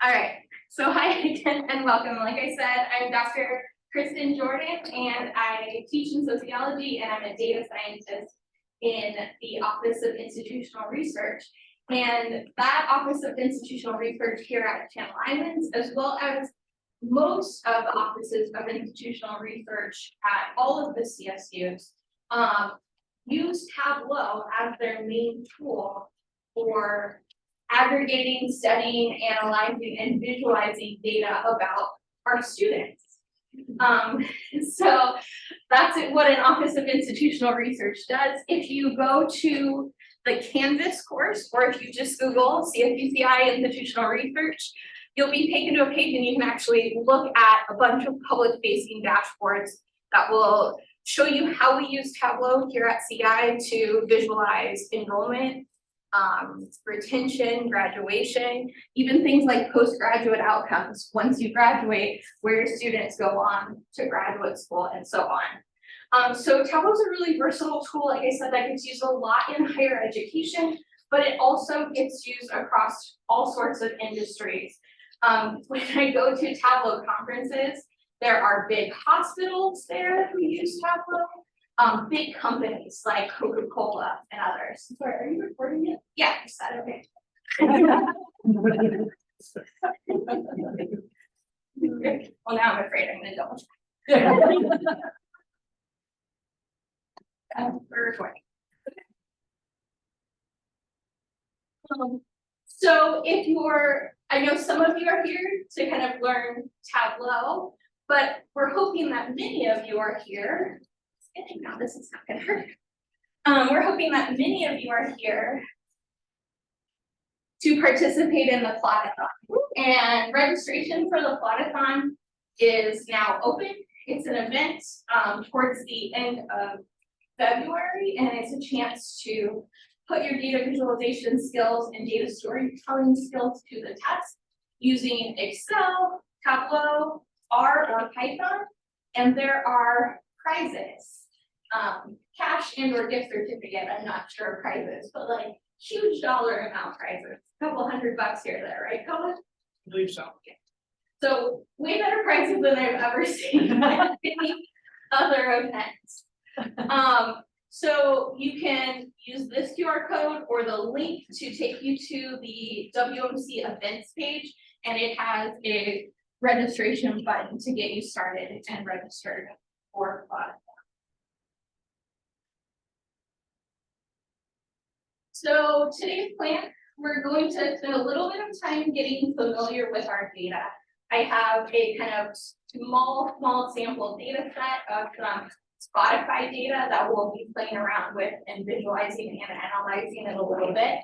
All right, so hi again and welcome. Like I said, I'm Dr. Kristin Jordan and I teach in sociology and I'm a data scientist in the Office of Institutional Research. And that Office of Institutional Research here at Channel Islands, as well as most of the offices of institutional research at all of the CSUs, use Tableau as their main tool for aggregating, studying, analyzing, and visualizing data about our students. So that's what an Office of Institutional Research does. If you go to the Canvas course, or if you just Google CFUCI Institutional Research, you'll be taken to a page and you can actually look at a bunch of public-facing dashboards that will show you how we use Tableau here at CI to visualize enrollment, retention, graduation, even things like postgraduate outcomes. Once you graduate, where your students go on to graduate school and so on. So Tableau is a really versatile tool, like I said, that gets used a lot in higher education, but it also gets used across all sorts of industries. When I go to Tableau conferences, there are big hospitals there who use Tableau. Big companies like Coca-Cola and others. Sorry, are you recording it? Yeah, is that okay? Well, now I'm afraid I'm gonna double check. We're recording. So if you're, I know some of you are here to kind of learn Tableau, but we're hoping that many of you are here. Now this is not gonna hurt. We're hoping that many of you are here to participate in the Plot-A-Thon. And registration for the Plot-A-Thon is now open. It's an event towards the end of February, and it's a chance to put your data visualization skills and data storytelling skills to the test using Excel, Tableau, R, or Python. And there are prizes. Cash and or gift certificate, I'm not sure of prizes, but like huge dollar amount prizes, a couple $100 here or there, right, Colin? I believe so. Okay. So way better prizes than I've ever seen at any other events. So you can use this QR code or the link to take you to the WMC events page, and it has a registration button to get you started and registered for Plot-A-Thon. So today's plan, we're going to spend a little bit of time getting familiar with our data. I have a kind of small sample data set of some Spotify data that we'll be playing around with and visualizing and analyzing in a little bit.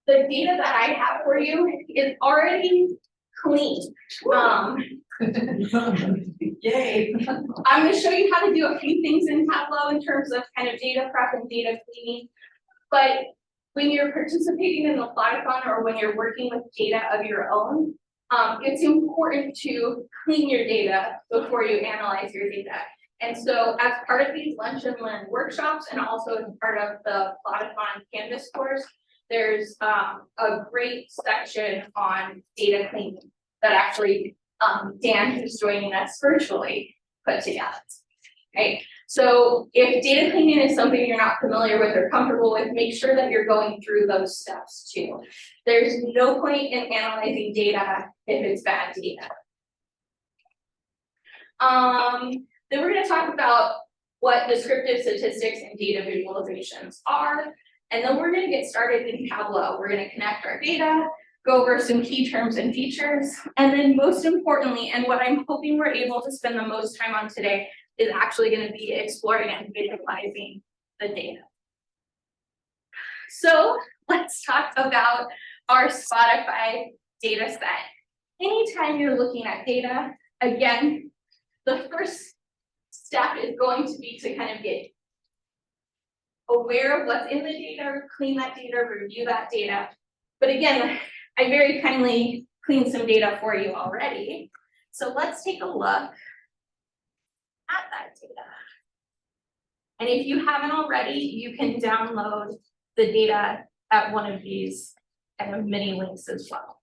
The data that I have for you is already clean. Yay. I'm going to show you how to do a few things in Tableau in terms of kind of data prep and data cleaning. But when you're participating in the Plot-A-Thon or when you're working with data of your own, it's important to clean your data before you analyze your data. And so as part of these lunch and learn workshops and also as part of the Plot-A-Thon Canvas course, there's a great section on data cleaning that actually Dan, who's joining us virtually, put together. Right. So if data cleaning is something you're not familiar with or comfortable with, make sure that you're going through those steps too. There's no point in analyzing data if it's bad data. Then we're going to talk about what descriptive statistics and data visualizations are. And then we're going to get started in Tableau. We're going to connect our data, go over some key terms and features. And then most importantly, and what I'm hoping we're able to spend the most time on today, is actually going to be exploring and visualizing the data. So let's talk about our Spotify data set. Anytime you're looking at data, again, the first step is going to be to kind of get aware of what's in the data, clean that data, review that data. But again, I very kindly cleaned some data for you already. So let's take a look at that data. And if you haven't already, you can download the data at one of these kind of mini links as well.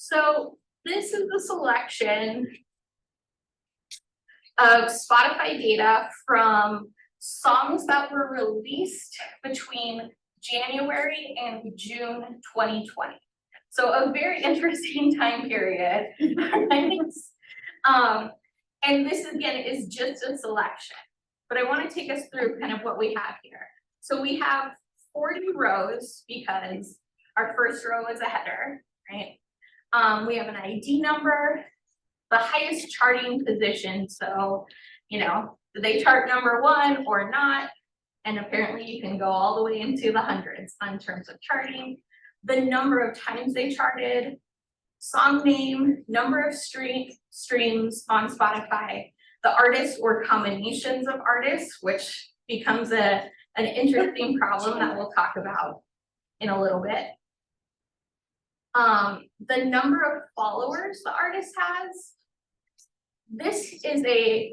So this is the selection of Spotify data from songs that were released between January and June 2020. So a very interesting time period. And this again is just a selection, but I want to take us through kind of what we have here. So we have 40 rows because our first row is a header, right? We have an ID number, the highest charting position. So, you know, did they chart #1 or not? And apparently you can go all the way into the hundreds in terms of charting. The number of times they charted, song name, number of streams on Spotify, the artists or combinations of artists, which becomes an interesting problem that we'll talk about in a little bit. The number of followers the artist has. This is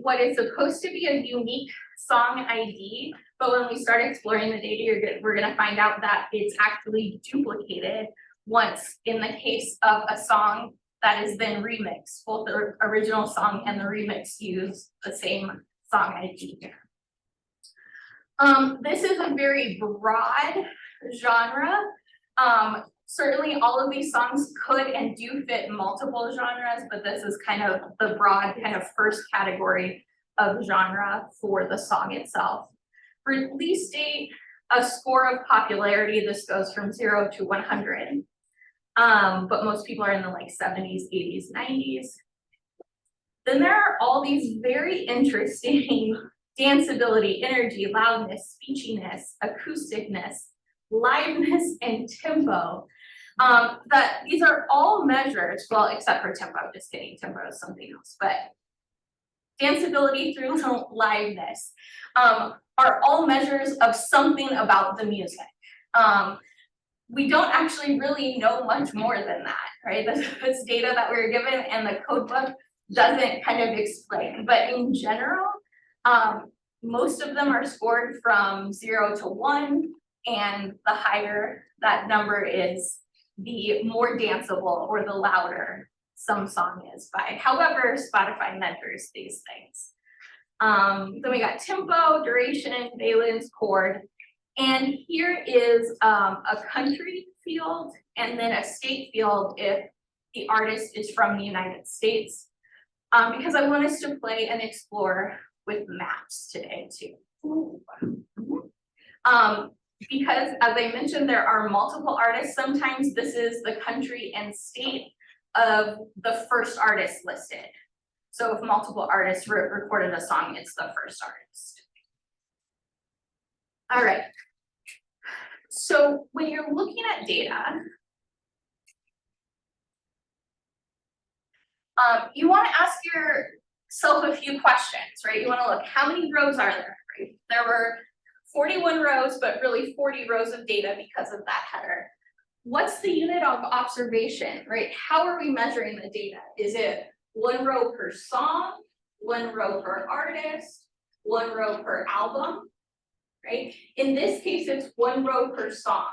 what is supposed to be a unique song ID, but when we start exploring the data, we're going to find out that it's actually duplicated once in the case of a song that is then remixed. Both the original song and the remix use the same song ID here. This is a very broad genre. Certainly all of these songs could and do fit multiple genres, but this is kind of the broad kind of first category of genre for the song itself. Release date, a score of popularity, this goes from 0 to 100. But most people are in the like 70s, 80s, 90s. Then there are all these very interesting danceability, energy, loudness, speechiness, acousticness, liveness, and tempo. That these are all measures, well, except for tempo, just kidding, tempo is something else, but danceability through liveness are all measures of something about the music. We don't actually really know much more than that, right? This data that we were given and the code book doesn't kind of explain, but in general, most of them are scored from 0 to 1, and the higher that number is, the more danceable or the louder some song is by however Spotify measures these things. Then we got tempo, duration, valence, chord, and here is a country field and then a state field if the artist is from the United States, because I want us to play and explore with maps today too. Because as I mentioned, there are multiple artists. Sometimes this is the country and state of the first artist listed. So if multiple artists recorded a song, it's the first artist. All right. So when you're looking at data, you want to ask yourself a few questions, right? You want to look, how many rows are there? Right? There were 41 rows, but really 40 rows of data because of that header. What's the unit of observation, right? How are we measuring the data? Is it 1 row per song, 1 row per artist, 1 row per album, right? In this case, it's 1 row per song,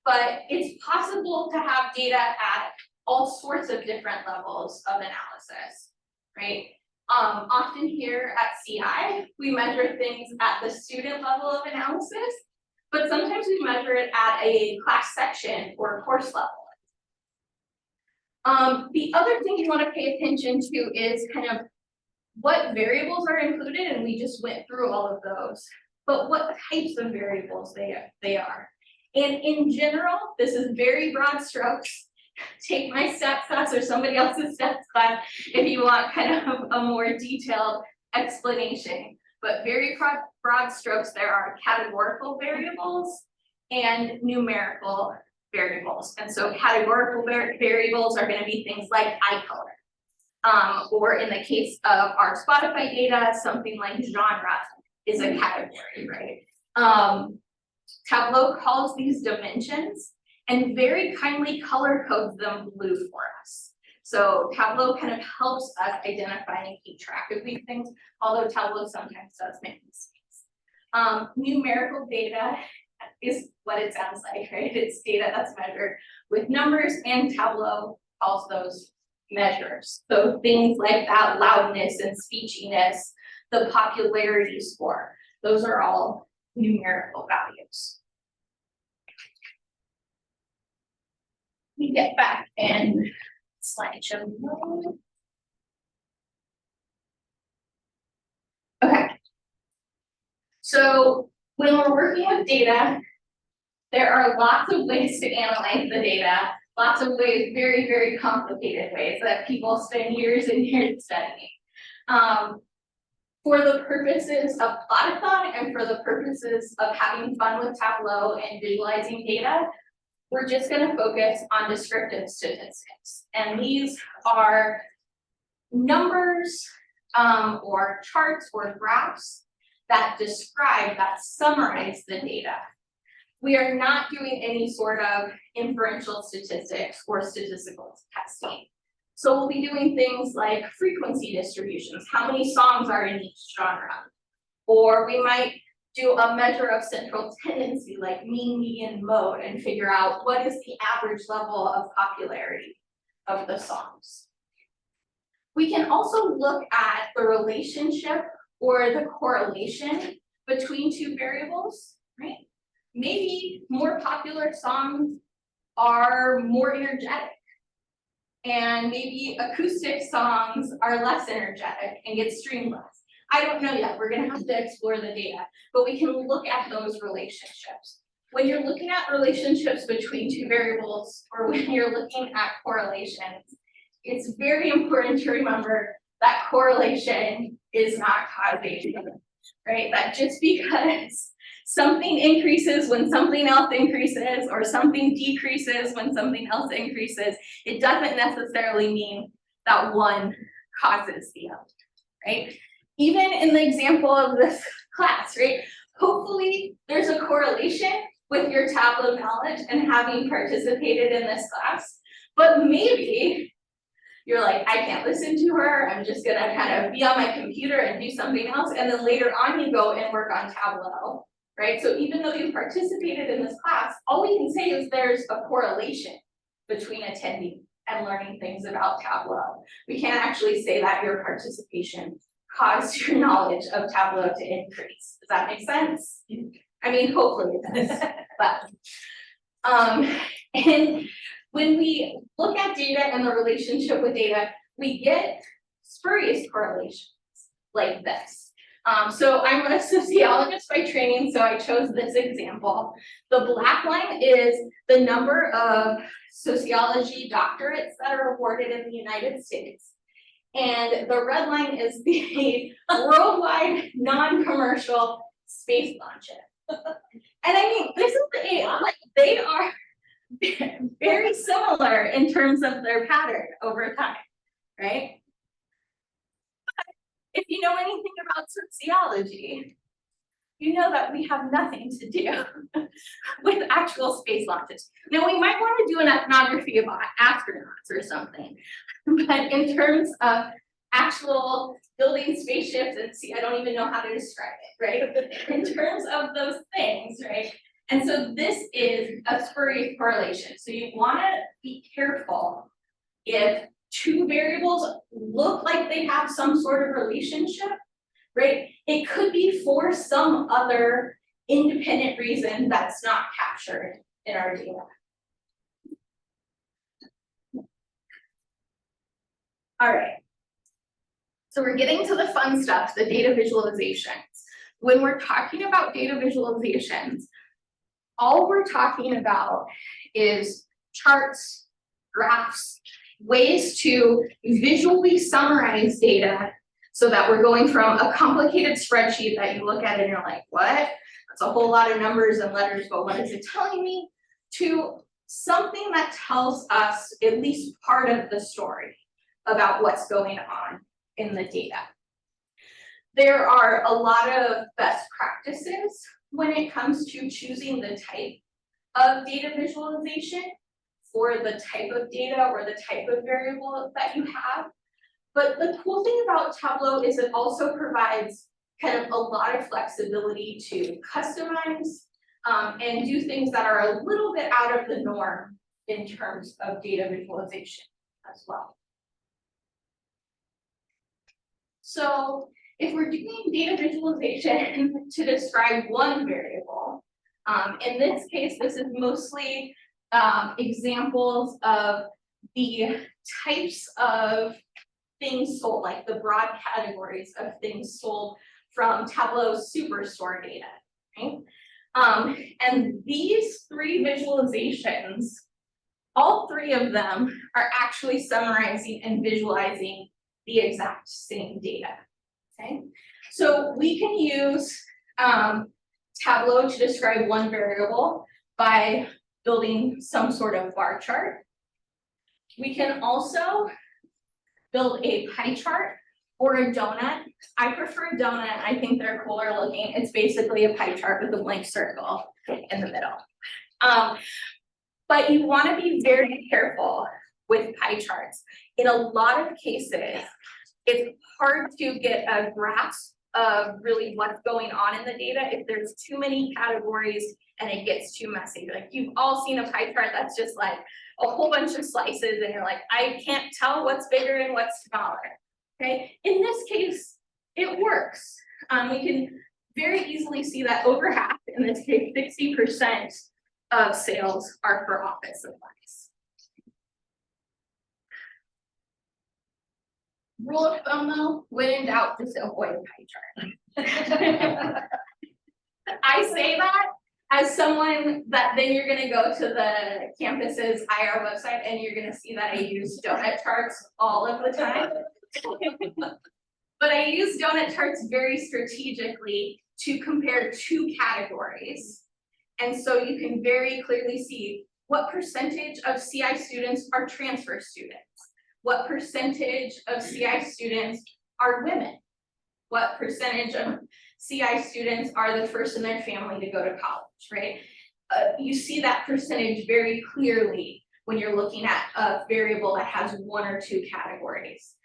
but it's possible to have data at all sorts of different levels of analysis, right? Often here at CI, we measure things at the student level of analysis, but sometimes we measure it at a class section or course level. The other thing you want to pay attention to is kind of what variables are included, and we just went through all of those, but what types of variables they are. And in general, this is very broad strokes. Take my stats class or somebody else's stats class if you want kind of a more detailed explanation. But very broad strokes, there are categorical variables and numerical variables. And so categorical variables are going to be things like eye color. Or in the case of our Spotify data, something like genre is a category, right? Tableau calls these dimensions and very kindly color codes them blue for us. So Tableau kind of helps us identify and keep track of these things, although Tableau sometimes does make mistakes. Numerical data is what it sounds like, right? It's data that's measured with numbers, and Tableau calls those measures. So things like that loudness and speechiness, the popularity score, those are all numerical values. We get back in slideshow mode. Okay. So when we're working with data, there are lots of ways to analyze the data, lots of ways, very, very complicated ways that people spend years and years studying. For the purposes of Plot-A-Thon and for the purposes of having fun with Tableau and visualizing data, we're just going to focus on descriptive statistics. And these are numbers or charts or graphs that describe, that summarize the data. We are not doing any sort of inferential statistics or statistical testing. So we'll be doing things like frequency distributions, how many songs are in each genre. Or we might do a measure of central tendency like mean, median, mode and figure out what is the average level of popularity of the songs. We can also look at the relationship or the correlation between two variables, right? Maybe more popular songs are more energetic, and maybe acoustic songs are less energetic and get streamed less. I don't know yet, we're gonna have to explore the data, but we can look at those relationships. When you're looking at relationships between two variables, or when you're looking at correlations, it's very important to remember that correlation is not causation, right? That just because something increases when something else increases, or something decreases when something else increases, it doesn't necessarily mean that one causes the other, right? Even in the example of this class, right? Hopefully there's a correlation with your Tableau knowledge and having participated in this class, but maybe you're like, I can't listen to her, I'm just gonna kind of be on my computer and do something else, and then later on you go and work on Tableau, right? So even though you participated in this class, all we can say is there's a correlation between attending and learning things about Tableau. We can't actually say that your participation caused your knowledge of Tableau to increase. Does that make sense? I mean, hopefully it does, but, and when we look at data and the relationship with data, we get spurious correlations like this. So I'm a sociologist by training, so I chose this example. The black line is the number of sociology doctorates that are awarded in the United States. And the red line is the worldwide non-commercial space launches. And I mean, this is the, like, they are very similar in terms of their pattern over time, right? But if you know anything about sociology, you know that we have nothing to do with actual space launches. Now, we might want to do an ethnography about astronauts or something, but in terms of actual building spaceships and see, I don't even know how to describe it, right? In terms of those things, right? And so this is a spurious correlation. So you want to be careful if two variables look like they have some sort of relationship, right? It could be for some other independent reason that's not captured in our data. All right. So we're getting to the fun stuff, the data visualizations. When we're talking about data visualizations, all we're talking about is charts, graphs, ways to visually summarize data so that we're going from a complicated spreadsheet that you look at and you're like, what? That's a whole lot of numbers and letters, but what is it telling me? To something that tells us at least part of the story about what's going on in the data. There are a lot of best practices when it comes to choosing the type of data visualization for the type of data or the type of variable that you have. But the cool thing about Tableau is it also provides kind of a lot of flexibility to customize and do things that are a little bit out of the norm in terms of data visualization. as well. So if we're doing data visualization to describe one variable, in this case, this is mostly examples of the types of things sold, like the broad categories of things sold from Tableau Superstore data, right? And these three visualizations, all three of them are actually summarizing and visualizing the exact same data, okay? So we can use Tableau to describe one variable by building some sort of bar chart. We can also build a pie chart or a donut. I prefer donut, I think they're cooler looking. It's basically a pie chart with a blank circle in the middle. But you want to be very careful with pie charts. In a lot of cases, it's hard to get a grasp of really what's going on in the data if there's too many categories and it gets too messy. Like you've all seen a pie chart that's just like a whole bunch of slices and you're like, I can't tell what's bigger and what's smaller, okay? In this case, it works. We can very easily see that over half, in this case, 60% of sales are for office supplies. Rule of thumb though, when in doubt, just avoid pie chart. I say that as someone that then you're gonna go to the campus's IR website and you're gonna see that I use donut charts all of the time. But I use donut charts very strategically to compare two categories. And so you can very clearly see what percentage of CI students are transfer students. What percentage of CI students are women? What percentage of CI students are the first in their family to go to college, right? You see that percentage very clearly when you're looking at a variable that has one or two categories.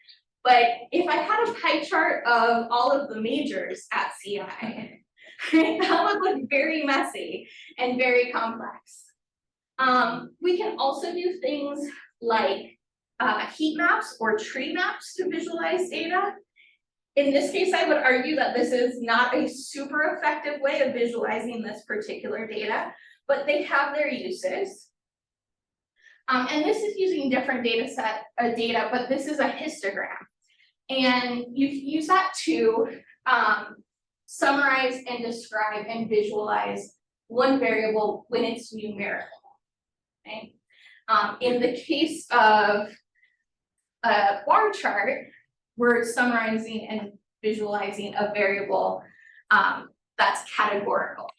But if I had a pie chart of all of the majors at CI, right, that would look very messy and very complex. We can also do things like heat maps or tree maps to visualize data. In this case, I would argue that this is not a super effective way of visualizing this particular data, but they have their uses. And this is using different data, but this is a histogram. And you can use that to summarize and describe and visualize one variable when it's numerical, okay? In the case of a bar chart, we're summarizing and visualizing a variable that's categorical,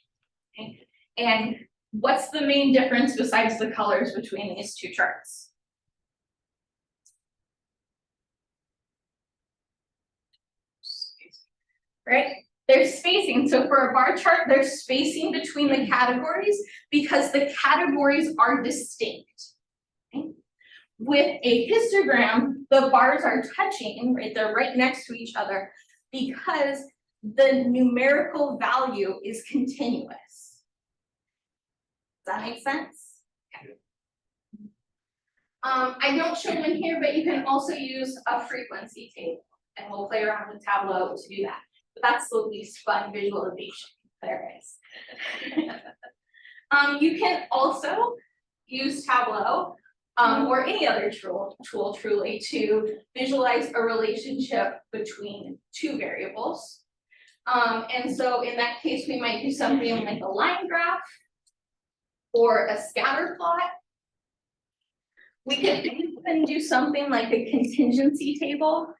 okay? And what's the main difference besides the colors between these two charts? Right? There's spacing. So for a bar chart, there's spacing between the categories because the categories are distinct. Okay? With a histogram, the bars are touching, right? They're right next to each other because the numerical value is continuous. Does that make sense? Okay. I don't show one here, but you can also use a frequency table, and we'll play around with Tableau to do that. But that's the least fun visualization there is. You can also use Tableau or any other tool truly to visualize a relationship between two variables. And so in that case, we might do something like a line graph or a scatter plot. We could even do something like a contingency table.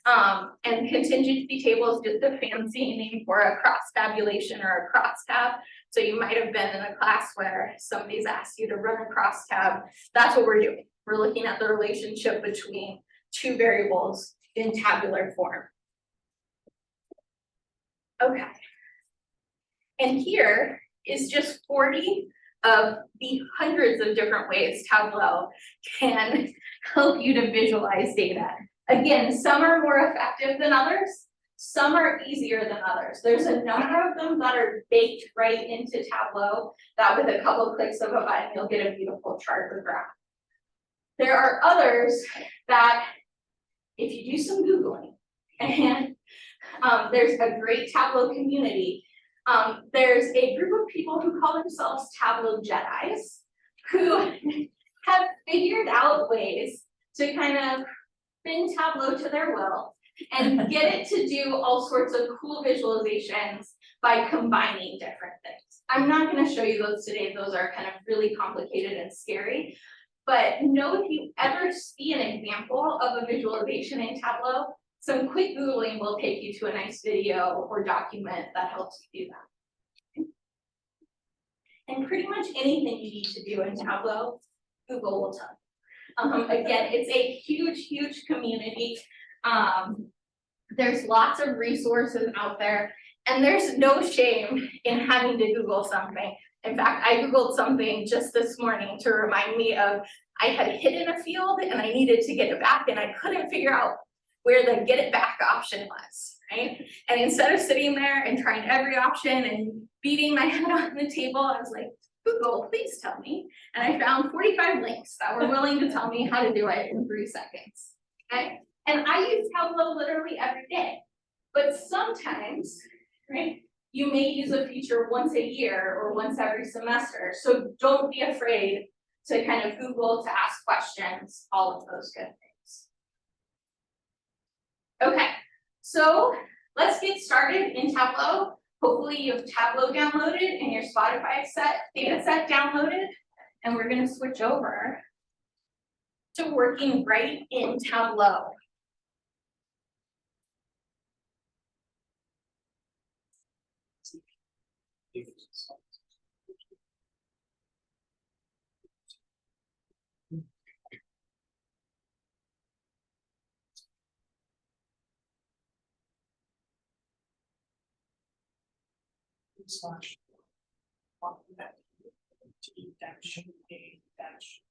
And contingency table is just a fancy name for a cross tabulation or a crosstab. So you might have been in a class where somebody's asked you to run a crosstab. That's what we're doing. We're looking at the relationship between two variables in tabular form. Okay. And here is just 40 of the hundreds of different ways Tableau can help you to visualize data. Again, some are more effective than others. Some are easier than others. There's a number of them that are baked right into Tableau that with a couple of clicks of a button, you'll get a beautiful chart or graph. There are others that, if you do some Googling, and there's a great Tableau community. There's a group of people who call themselves Tableau Jedis, who have figured out ways to kind of bend Tableau to their will and get it to do all sorts of cool visualizations by combining different things. I'm not going to show you those today. Those are kind of really complicated and scary. But know if you ever see an example of a visualization in Tableau, some quick Googling will take you to a nice video or document that helps you do that. And pretty much anything you need to do in Tableau, Google will tell you. Again, it's a huge, huge community. There's lots of resources out there, and there's no shame in having to Google something. In fact, I Googled something just this morning to remind me of I had hidden a field and I needed to get it back, and I couldn't figure out where the get it back option was, right? And instead of sitting there and trying every option and beating my head on the table, I was like, Google, please tell me. And I found 45 links that were willing to tell me how to do it in 3 seconds, okay? And I use Tableau literally every day, but sometimes, right, you may use a feature once a year or once every semester. So don't be afraid to kind of Google, to ask questions, all of those good things. Okay, so let's get started in Tableau. Hopefully you have Tableau downloaded and your Spotify data set downloaded, and we're going to switch over to working right in Tableau. Slash T dash A dash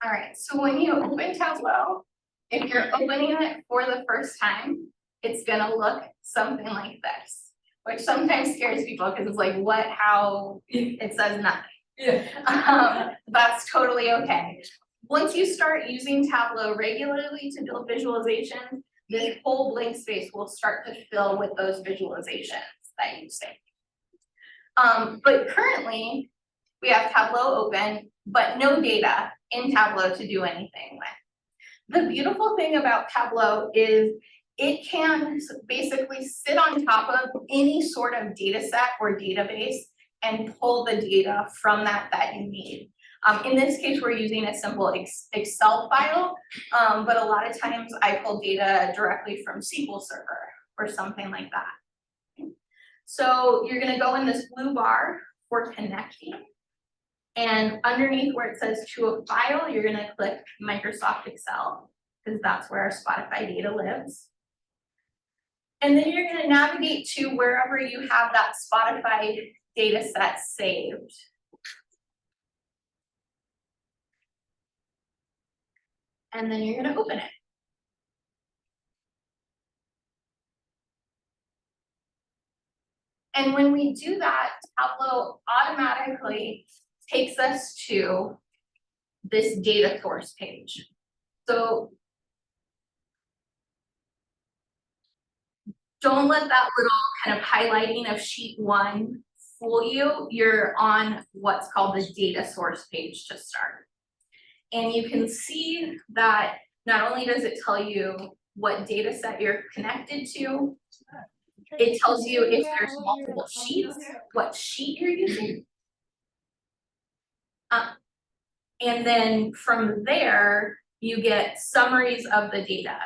All right, so when you open Tableau, if you're opening it for the first time, it's gonna look something like this, which sometimes scares people because it's like, what, how, it says nothing. Yeah. That's totally okay. Once you start using Tableau regularly to build visualizations, this whole blank space will start to fill with those visualizations that you see. But currently, we have Tableau open, but no data in Tableau to do anything with. The beautiful thing about Tableau is it can basically sit on top of any sort of data set or database and pull the data from that you need. In this case, we're using a simple Excel file, but a lot of times I pull data directly from SQL Server or something like that. So you're gonna go in this blue bar for connecting, and underneath where it says to a file, you're gonna click Microsoft Excel, because that's where our Spotify data lives. And then you're gonna navigate to wherever you have that Spotify data set saved. And then you're gonna open it. And when we do that, Tableau automatically takes us to this data source page. So don't let that little kind of highlighting of sheet 1 fool you. You're on what's called the data source page to start. And you can see that not only does it tell you what data set you're connected to, it tells you if there's multiple sheets, what sheet you're using. And then from there, you get summaries of the data.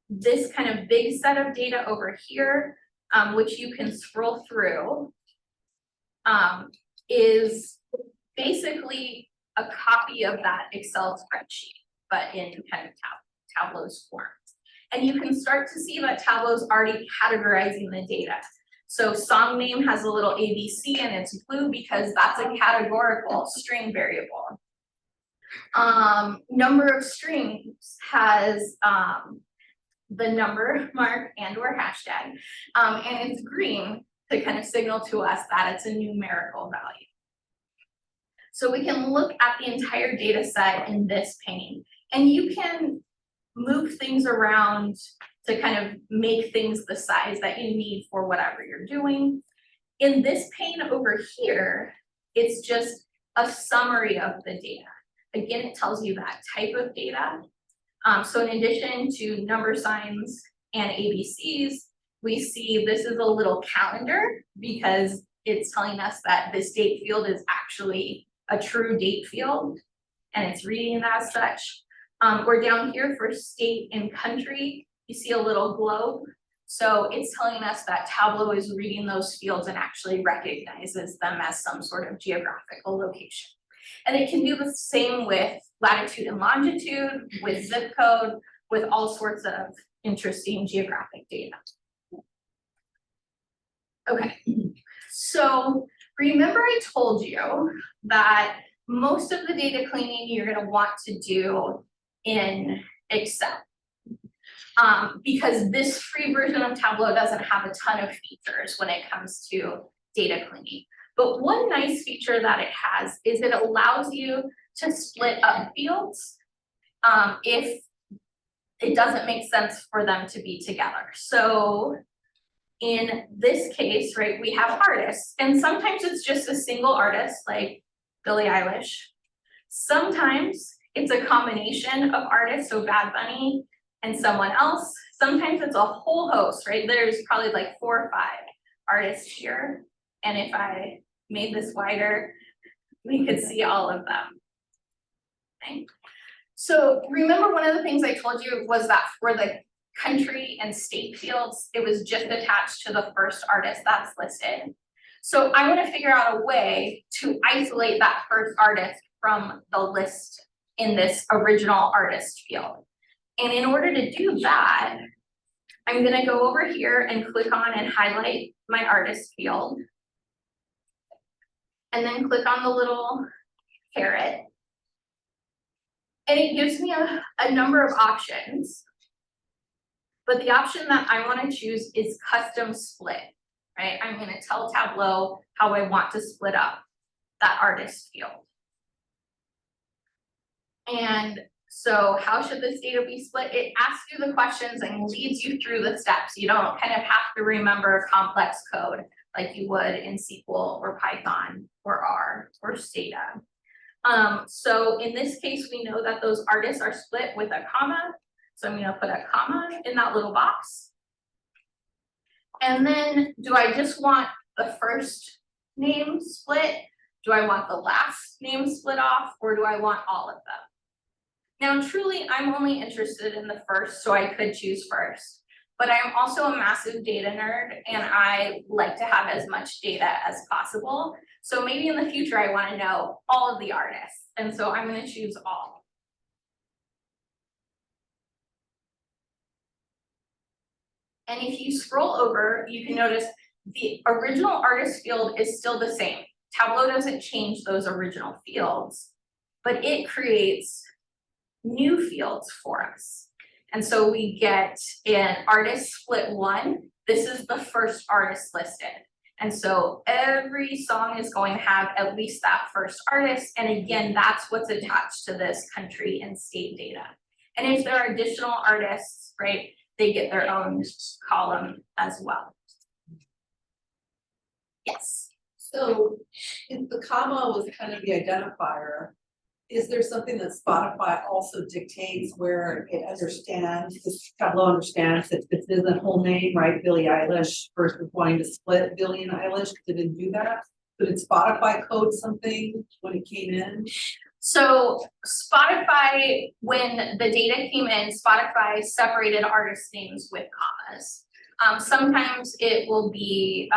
This kind of big set of data over here, which you can scroll through, is basically a copy of that Excel spreadsheet, but in kind of Tableau's form. And you can start to see that Tableau's already categorizing the data. So song name has a little ABC and it's blue because that's a categorical string variable. Number of strings has the number mark and or hashtag, and it's green to kind of signal to us that it's a numerical value. So we can look at the entire data set in this pane, and you can move things around to kind of make things the size that you need for whatever you're doing. In this pane over here, it's just a summary of the data. Again, it tells you that type of data. So in addition to number signs and ABCs, we see this is a little calendar because it's telling us that this date field is actually a true date field and it's reading it as such. Or down here for state and country, you see a little globe. So it's telling us that Tableau is reading those fields and actually recognizes them as some sort of geographical location. And it can do the same with latitude and longitude, with zip code, with all sorts of interesting geographic data. Okay, so remember I told you that most of the data cleaning you're going to want to do in Excel. Because this free version of Tableau doesn't have a ton of features when it comes to data cleaning. But one nice feature that it has is it allows you to split up fields if it doesn't make sense for them to be together. So in this case, right, we have artists, and sometimes it's just a single artist like Billie Eilish. Sometimes it's a combination of artists, so Bad Bunny and someone else. Sometimes it's a whole host, right? There's probably like 4 or 5 artists here. And if I made this wider, we could see all of them. Okay. So remember, one of the things I told you was that for the country and state fields, it was just attached to the first artist that's listed. So I want to figure out a way to isolate that first artist from the list in this original artist field. And in order to do that, I'm going to go over here and click on and highlight my artist field. And then click on the little caret. And it gives me a number of options. But the option that I want to choose is custom split, right? I'm going to tell Tableau how I want to split up that artist field. And so how should this data be split? It asks you the questions and leads you through the steps. You don't kind of have to remember complex code like you would in SQL or Python or R or Stata. So in this case, we know that those artists are split with a comma. So I'm going to put a comma in that little box. And then do I just want the first name split? Do I want the last name split off? Or do I want all of them? Now, truly, I'm only interested in the first, so I could choose first. But I'm also a massive data nerd, and I like to have as much data as possible. So maybe in the future, I want to know all of the artists. And so I'm going to choose all. And if you scroll over, you can notice the original artist field is still the same. Tableau doesn't change those original fields, but it creates new fields for us. And so we get in artist split 1, this is the first artist listed. And so every song is going to have at least that first artist. And again, that's what's attached to this country and state data. And if there are additional artists, right, they get their own column as well. Yes. So if the comma was kind of the identifier, is there something that Spotify also dictates where it understands, this Tableau understands that this isn't a whole name, right? Billie Eilish versus wanting to split Billie and Eilish, didn't do that. But did Spotify code something when it came in? So Spotify, when the data came in, Spotify separated artist names with commas. Sometimes it will be,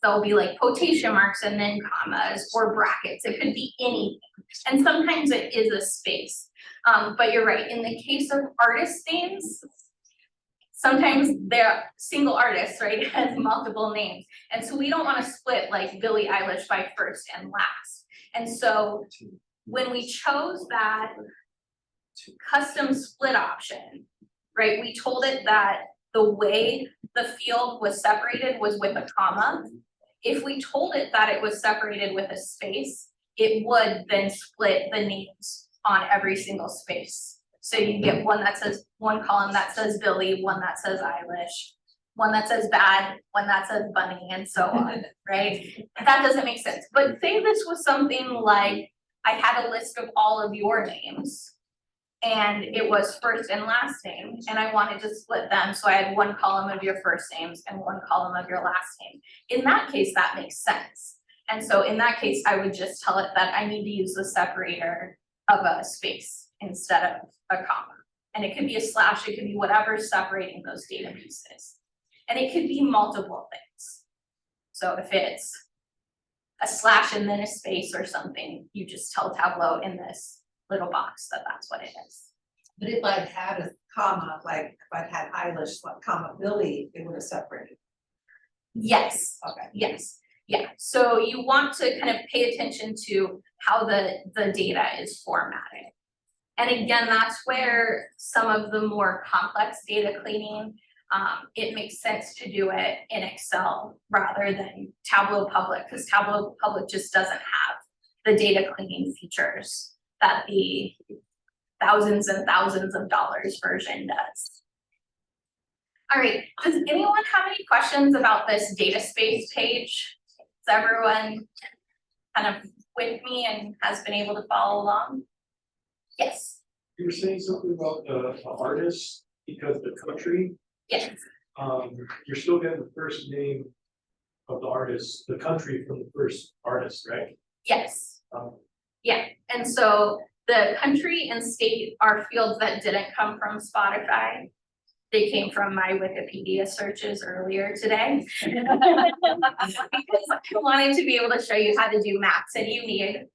there'll be like quotation marks and then commas or brackets. It could be anything. And sometimes it is a space. But you're right, in the case of artist names, sometimes they're single artists, right, has multiple names. And so we don't wanna split like Billie Eilish by first and last. And so when we chose that custom split option, right, we told it that the way the field was separated was with a comma. If we told it that it was separated with a space, it would then split the names on every single space. So you get one that says, one column that says Billy, one that says Eilish, one that says Bad, one that says Bunny, and so on, right? That doesn't make sense. But say this was something like, I had a list of all of your names, and it was first and last name, and I wanted to split them, so I had one column of your first names and one column of your last name. In that case, that makes sense. And so in that case, I would just tell it that I need to use the separator of a space instead of a comma. And it could be a slash, it could be whatever's separating those data pieces. And it could be multiple things. So if it's a slash and then a space or something, you just tell Tableau in this little box that that's what it is. But if I'd had a comma, like if I'd had Eilish, like comma Billy, it would have separated. Yes. Okay. Yes, yeah, so you want to kind of pay attention to how the data is formatted. And again, that's where some of the more complex data cleaning, it makes sense to do it in Excel rather than Tableau Public, because Tableau Public just doesn't have the data cleaning features that the thousands and thousands of dollars version does. All right, does anyone have any questions about this data space page? Is everyone kind of with me and has been able to follow along? Yes. You were saying something about the artist because the country, Yes. you're still getting the first name of the artist, the country from the first artist, right? Yes. Yeah, and so the country and state are fields that didn't come from Spotify. They came from my Wikipedia searches earlier today. Because I wanted to be able to show you how to do maps, and you need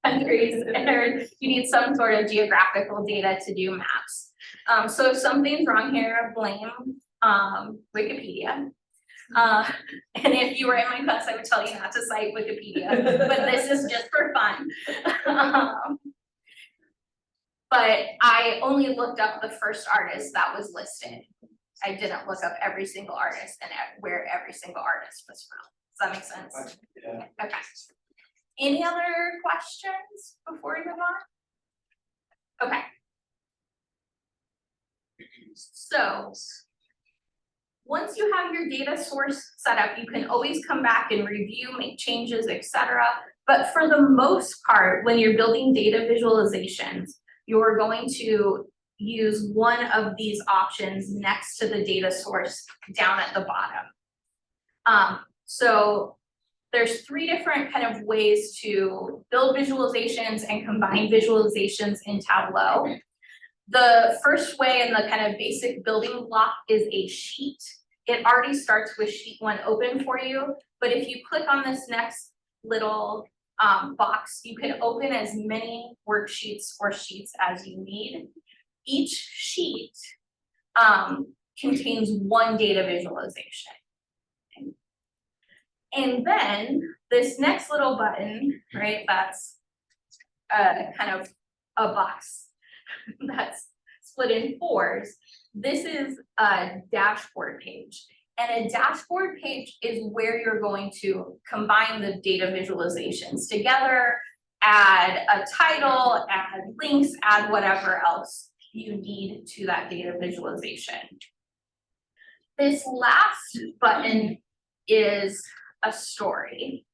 countries, or you need some sort of geographical data to do maps. So if something's wrong here, blame Wikipedia. And if you were in my class, I would tell you not to cite Wikipedia, but this is just for fun. But I only looked up the first artist that was listed. I didn't look up every single artist and where every single artist was from. Does that make sense? Yeah. Okay. Any other questions before we move on? Okay. So once you have your data source set up, you can always come back and review, make changes, etc. But for the most part, when you're building data visualizations, you're going to use one of these options next to the data source down at the bottom. So there's three different kind of ways to build visualizations and combine visualizations in Tableau. The first way and the kind of basic building block is a sheet. It already starts with sheet 1 open for you, but if you click on this next little box, you can open as many worksheets or sheets as you need. Each sheet contains one data visualization. Okay. And then this next little button, right, that's kind of a box that's split in 4s. This is a dashboard page. And a dashboard page is where you're going to combine the data visualizations together, add a title, add links, add whatever else you need to that data visualization. This last button is a story.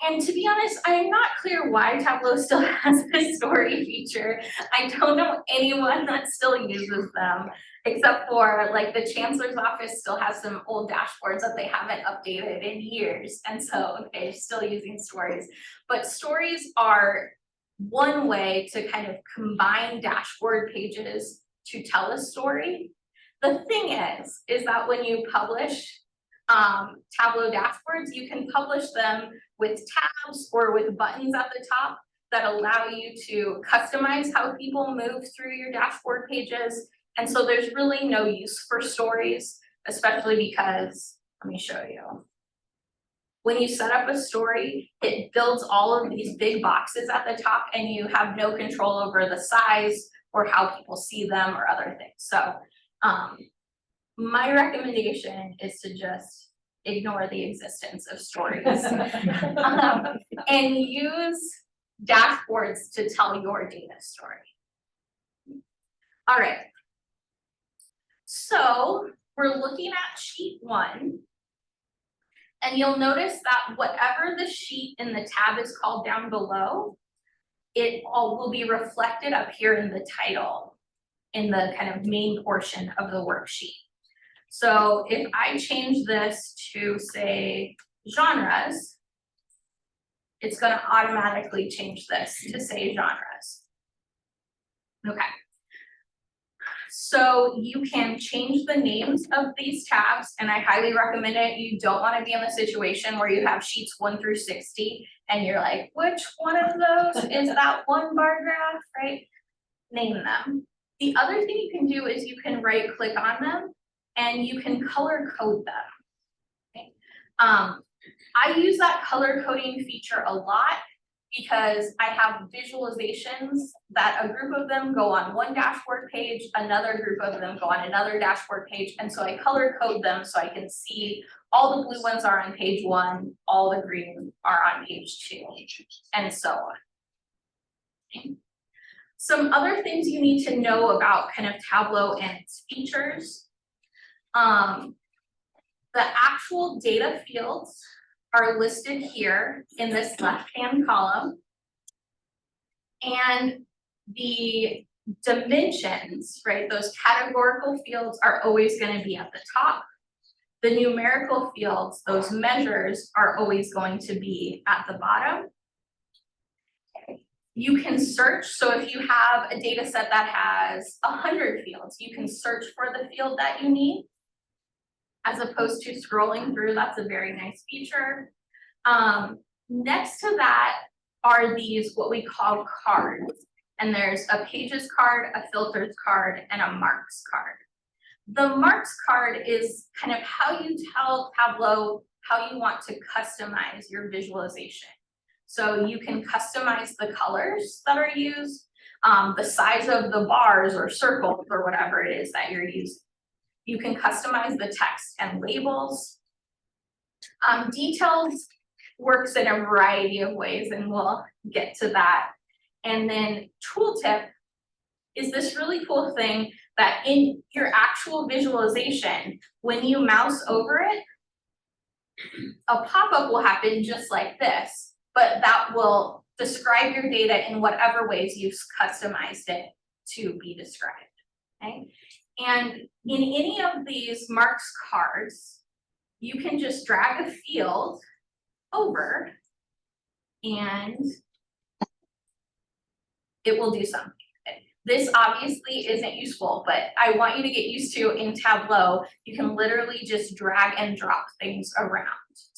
And to be honest, I'm not clear why Tableau still has this story feature. I don't know anyone that still uses them, except for like the Chancellor's office still has some old dashboards that they haven't updated in years. And so they're still using stories. But stories are one way to kind of combine dashboard pages to tell a story. The thing is that when you publish Tableau dashboards, you can publish them with tabs or with buttons at the top that allow you to customize how people move through your dashboard pages And so there's really no use for stories, especially because, let me show you. When you set up a story, it builds all of these big boxes at the top and you have no control over the size or how people see them or other things. So my recommendation is to just ignore the existence of stories and use dashboards to tell your data story. All right. So we're looking at sheet 1. And you'll notice that whatever the sheet in the tab is called down below, it all will be reflected up here in the title, in the kind of main portion of the worksheet. So if I change this to, say, genres, it's going to automatically change this to say genres. Okay. So you can change the names of these tabs, and I highly recommend it. You don't want to be in the situation where you have sheets 1 through 60 and you're like, which one of those is that one bar graph, right? Name them. The other thing you can do is you can right click on them and you can color code them. Okay? I use that color coding feature a lot because I have visualizations that a group of them go on one dashboard page, another group of them go on another dashboard page, and so I color code them so I can see all the blue ones are on page 1, all the green are on page 2, and so on. Okay. Some other things you need to know about kind of Tableau and its features. The actual data fields are listed here in this left-hand column. And the dimensions, right, those categorical fields are always going to be at the top. The numerical fields, those measures, are always going to be at the bottom. Okay. You can search, so if you have a data set that has 100 fields, you can search for the field that you need, as opposed to scrolling through. That's a very nice feature. Next to that are these, what we call cards. And there's a pages card, a filters card, and a marks card. The marks card is kind of how you tell Tableau how you want to customize your visualization. So you can customize the colors that are used, the size of the bars or circles or whatever it is that you're using. You can customize the text and labels. Details works in a variety of ways, and we'll get to that. And then tooltip is this really cool thing that in your actual visualization, when you mouse over it, a pop-up will happen just like this, but that will describe your data in whatever ways you've customized it to be described. Okay? And in any of these marks cards, you can just drag a field over and it will do something. This obviously isn't useful, but I want you to get used to in Tableau, you can literally just drag and drop things around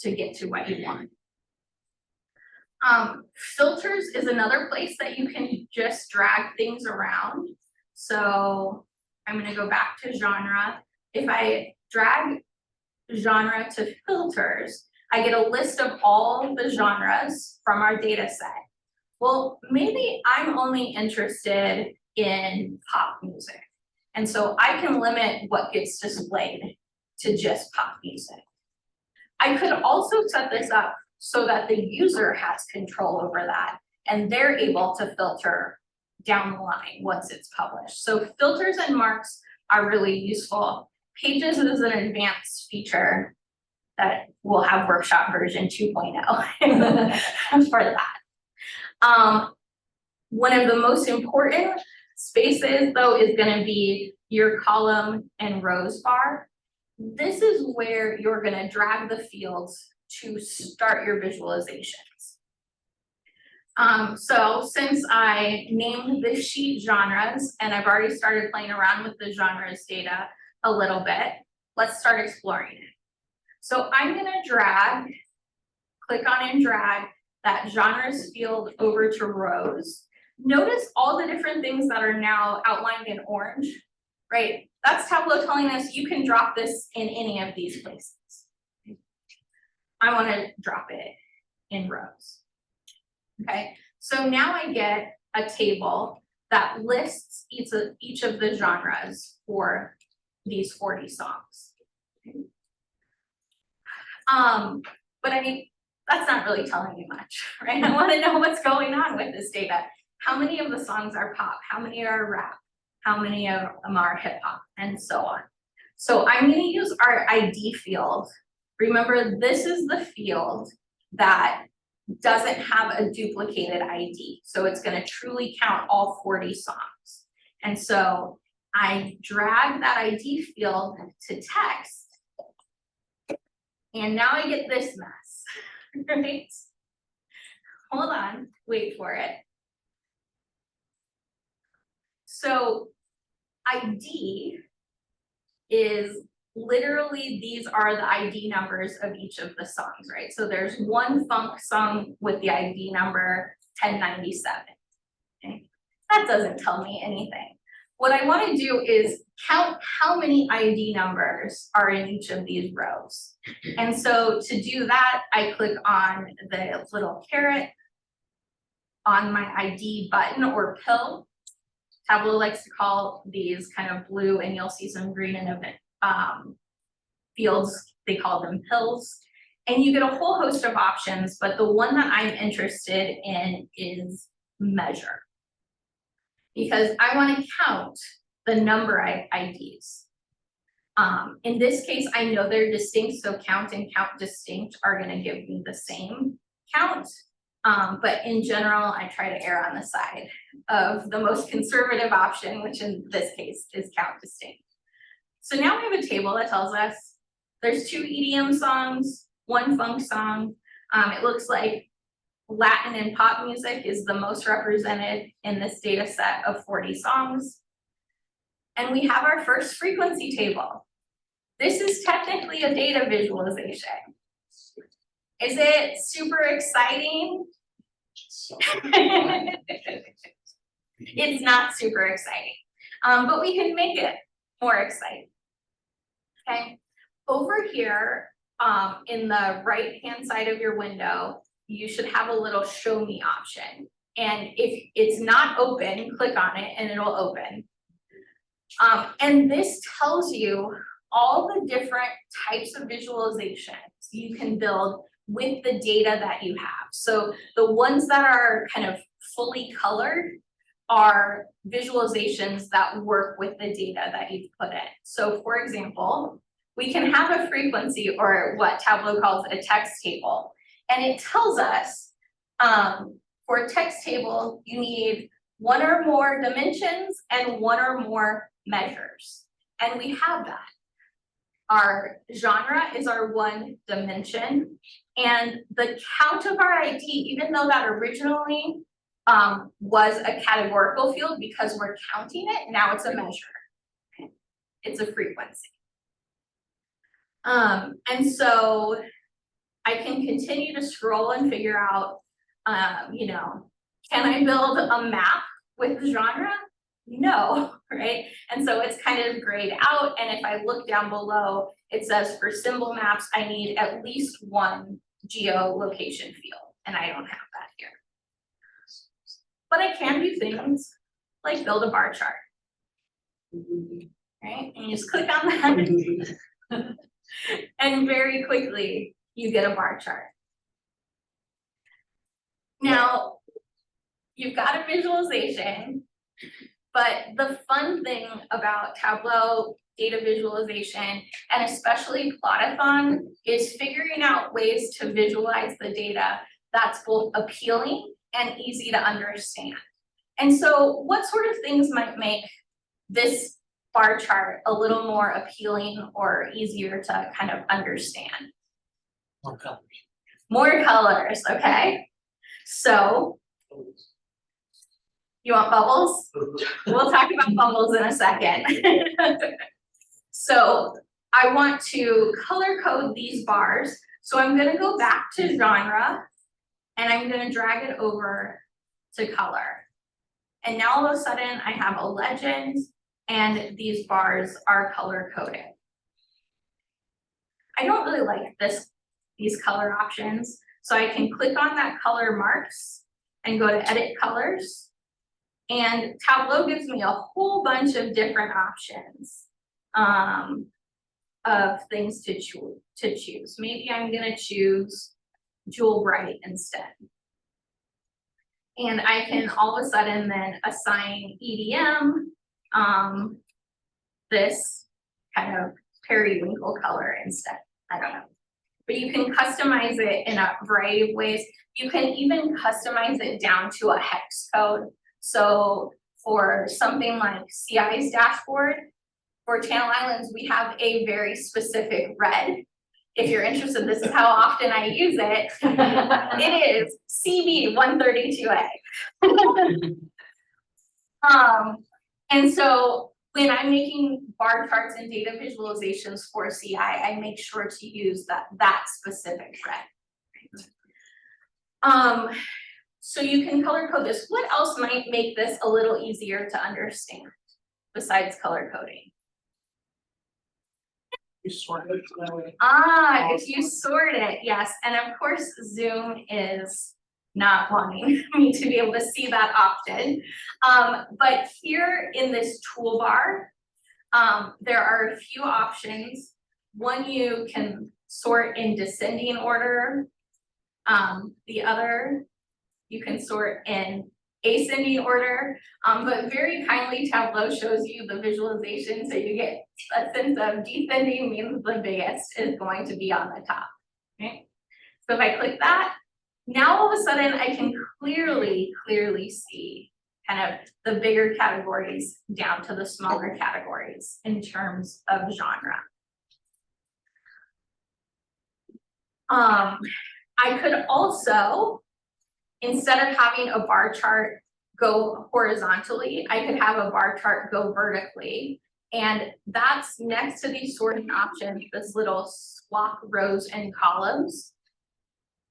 to get to what you want. Filters is another place that you can just drag things around. So I'm going to go back to genre. If I drag genre to filters, I get a list of all the genres from our data set. Well, maybe I'm only interested in pop music. And so I can limit what gets displayed to just pop music. I could also set this up so that the user has control over that and they're able to filter down the line once it's published. So filters and marks are really useful. Pages is an advanced feature that we'll have workshop version 2.0 for that. One of the most important spaces though is going to be your column and rows bar. This is where you're going to drag the fields to start your visualizations. So since I named this sheet genres and I've already started playing around with the genres data a little bit, let's start exploring it. So I'm going to click on and drag that genres field over to rows. Notice all the different things that are now outlined in orange right? That's Tableau telling us you can drop this in any of these places. I wanna drop it in rows. Okay, so now I get a table that lists each of the genres for these 40 songs. But I mean, that's not really telling me much, right? I wanna know what's going on with this data. How many of the songs are pop? How many are rap? How many of them are hip hop, and so on. So I'm gonna use our ID field. Remember, this is the field that doesn't have a duplicated ID. So it's gonna truly count all 40 songs. And so I drag that ID field to text. And now I get this mess, right? Hold on, wait for it. So ID is literally, these are the ID numbers of each of the songs, right? So there's one funk song with the ID number 1097. Okay, that doesn't tell me anything. What I want to do is count how many ID numbers are in each of these rows. And so to do that, I click on the little caret on my ID button or pill. Tableau likes to call these kind of blue, and you'll see some green in event fields, they call them pills. And you get a whole host of options, but the one that I'm interested in is measure. Because I want to count the number IDs. In this case, I know they're distinct, so count and count distinct are going to give me the same count. But in general, I try to err on the side of the most conservative option, which in this case is count distinct. So now we have a table that tells us there's 2 EDM songs, 1 funk song. It looks like Latin and pop music is the most represented in this data set of 40 songs. And we have our first frequency table. This is technically a data visualization. Is it super exciting? It's not super exciting, but we can make it more exciting. Okay, over here in the right-hand side of your window, you should have a little show me option. And if it's not open, click on it and it'll open. And this tells you all the different types of visualizations you can build with the data that you have. So the ones that are kind of fully colored are visualizations that work with the data that you've put in. So for example, we can have a frequency, or what Tableau calls a text table. And it tells us for a text table, you need 1 or more dimensions and 1 or more measures. And we have that. Our genre is our 1 dimension. And the count of our ID, even though that originally was a categorical field because we're counting it, now it's a measure. Okay. It's a frequency. And so I can continue to scroll and figure out, you know, can I build a map with genre? No, right? And so it's kind of grayed out. And if I look down below, it says for symbol maps, I need at least 1 geolocation field, and I don't have that here. But I can do things like build a bar chart, right? And you just click on that, and very quickly you get a bar chart. Now, you've got a visualization, but the fun thing about Tableau data visualization, and especially Plot-A-Thon, is figuring out ways to visualize the data that's both appealing and easy to understand. And so what sort of things might make this bar chart a little more appealing or easier to kind of understand? More colors. More colors, okay. So, you want bubbles? We'll talk about bubbles in a second. So I want to color code these bars. So I'm gonna go back to genre and I'm gonna drag it over to color. And now all of a sudden I have a legend and these bars are color coded. I don't really like these color options, so I can click on that color marks and go to edit colors. And Tableau gives me a whole bunch of different options of things to choose. Maybe I'm gonna choose Jewel Bright instead. And I can all of a sudden then assign EDM this kind of periwinkle color instead. I don't know. But you can customize it in a variety of ways. You can even customize it down to a hex code. So for something like CI's dashboard, for Channel Islands, we have a very specific red. If you're interested, this is how often I use it. It is CB 132A. And so when I'm making bar charts and data visualizations for CI, I make sure to use that specific red. So you can color code this. What else might make this a little easier to understand besides color coding? You sort it that way. If you sort it, yes. And of course, Zoom is not wanting me to be able to see that often. But here in this toolbar, there are a few options. One, you can sort in descending order. The other, you can sort in ascending order, but very kindly Tableau shows you the visualization, so you get a sense of descending means the biggest is going to be on the top, okay? So if I click that, now all of a sudden I can clearly see kind of the bigger categories down to the smaller categories in terms of genre. I could also, instead of having a bar chart go horizontally, I could have a bar chart go vertically. And that's next to these sorting options, this little swap rows and columns.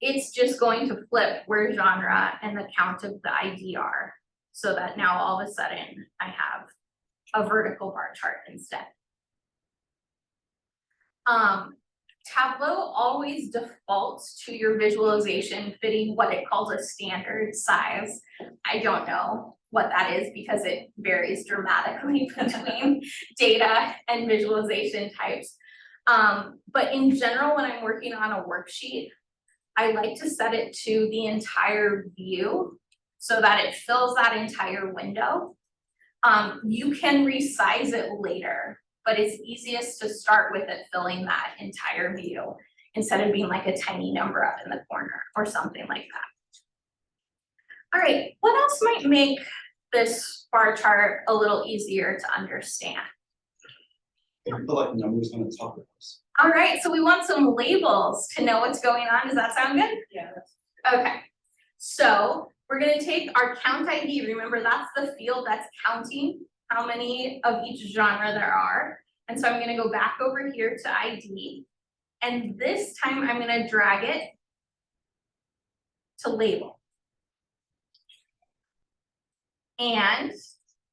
It's just going to flip where genre and the count of the ID are, so that now all of a sudden I have a vertical bar chart instead. Tableau always defaults to your visualization fitting what it calls a standard size. I don't know what that is because it varies dramatically between data and visualization types. But in general, when I'm working on a worksheet, I like to set it to the entire view so that it fills that entire window. You can resize it later, but it's easiest to start with it filling that entire view instead of being like a tiny number up in the corner or something like that. All right, what else might make this bar chart a little easier to understand? I feel like numbers on the top of this. All right, so we want some labels to know what's going on. Does that sound good? Yeah, that's Okay, so we're gonna take our count ID. Remember, that's the field that's counting how many of each genre there are. And so I'm gonna go back over here to ID. And this time I'm gonna drag it to label. And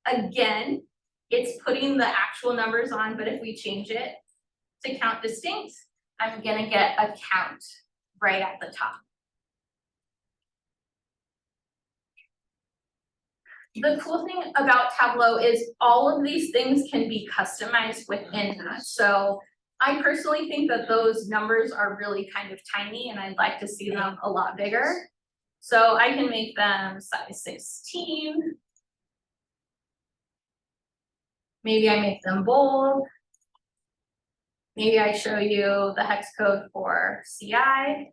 again, it's putting the actual numbers on, but if we change it to count distinct, I'm gonna get a count right at the top. The cool thing about Tableau is all of these things can be customized within that. So I personally think that those numbers are really kind of tiny and I'd like to see them a lot bigger. So I can make them size 16. Maybe I make them bold. Maybe I show you the hex code for CI.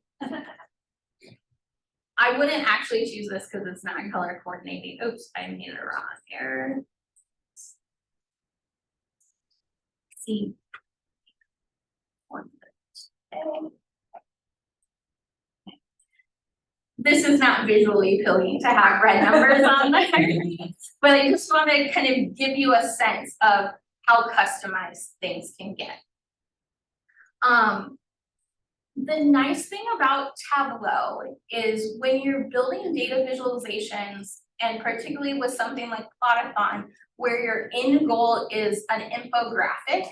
I wouldn't actually choose this because it's not color coordinating. Oops, I made it wrong here. See. This is not visually appealing to have red numbers on there, but I just want to kind of give you a sense of how customized things can get. The nice thing about Tableau is when you're building data visualizations and particularly with something like Plot-A-Thon, where your end goal is an infographic,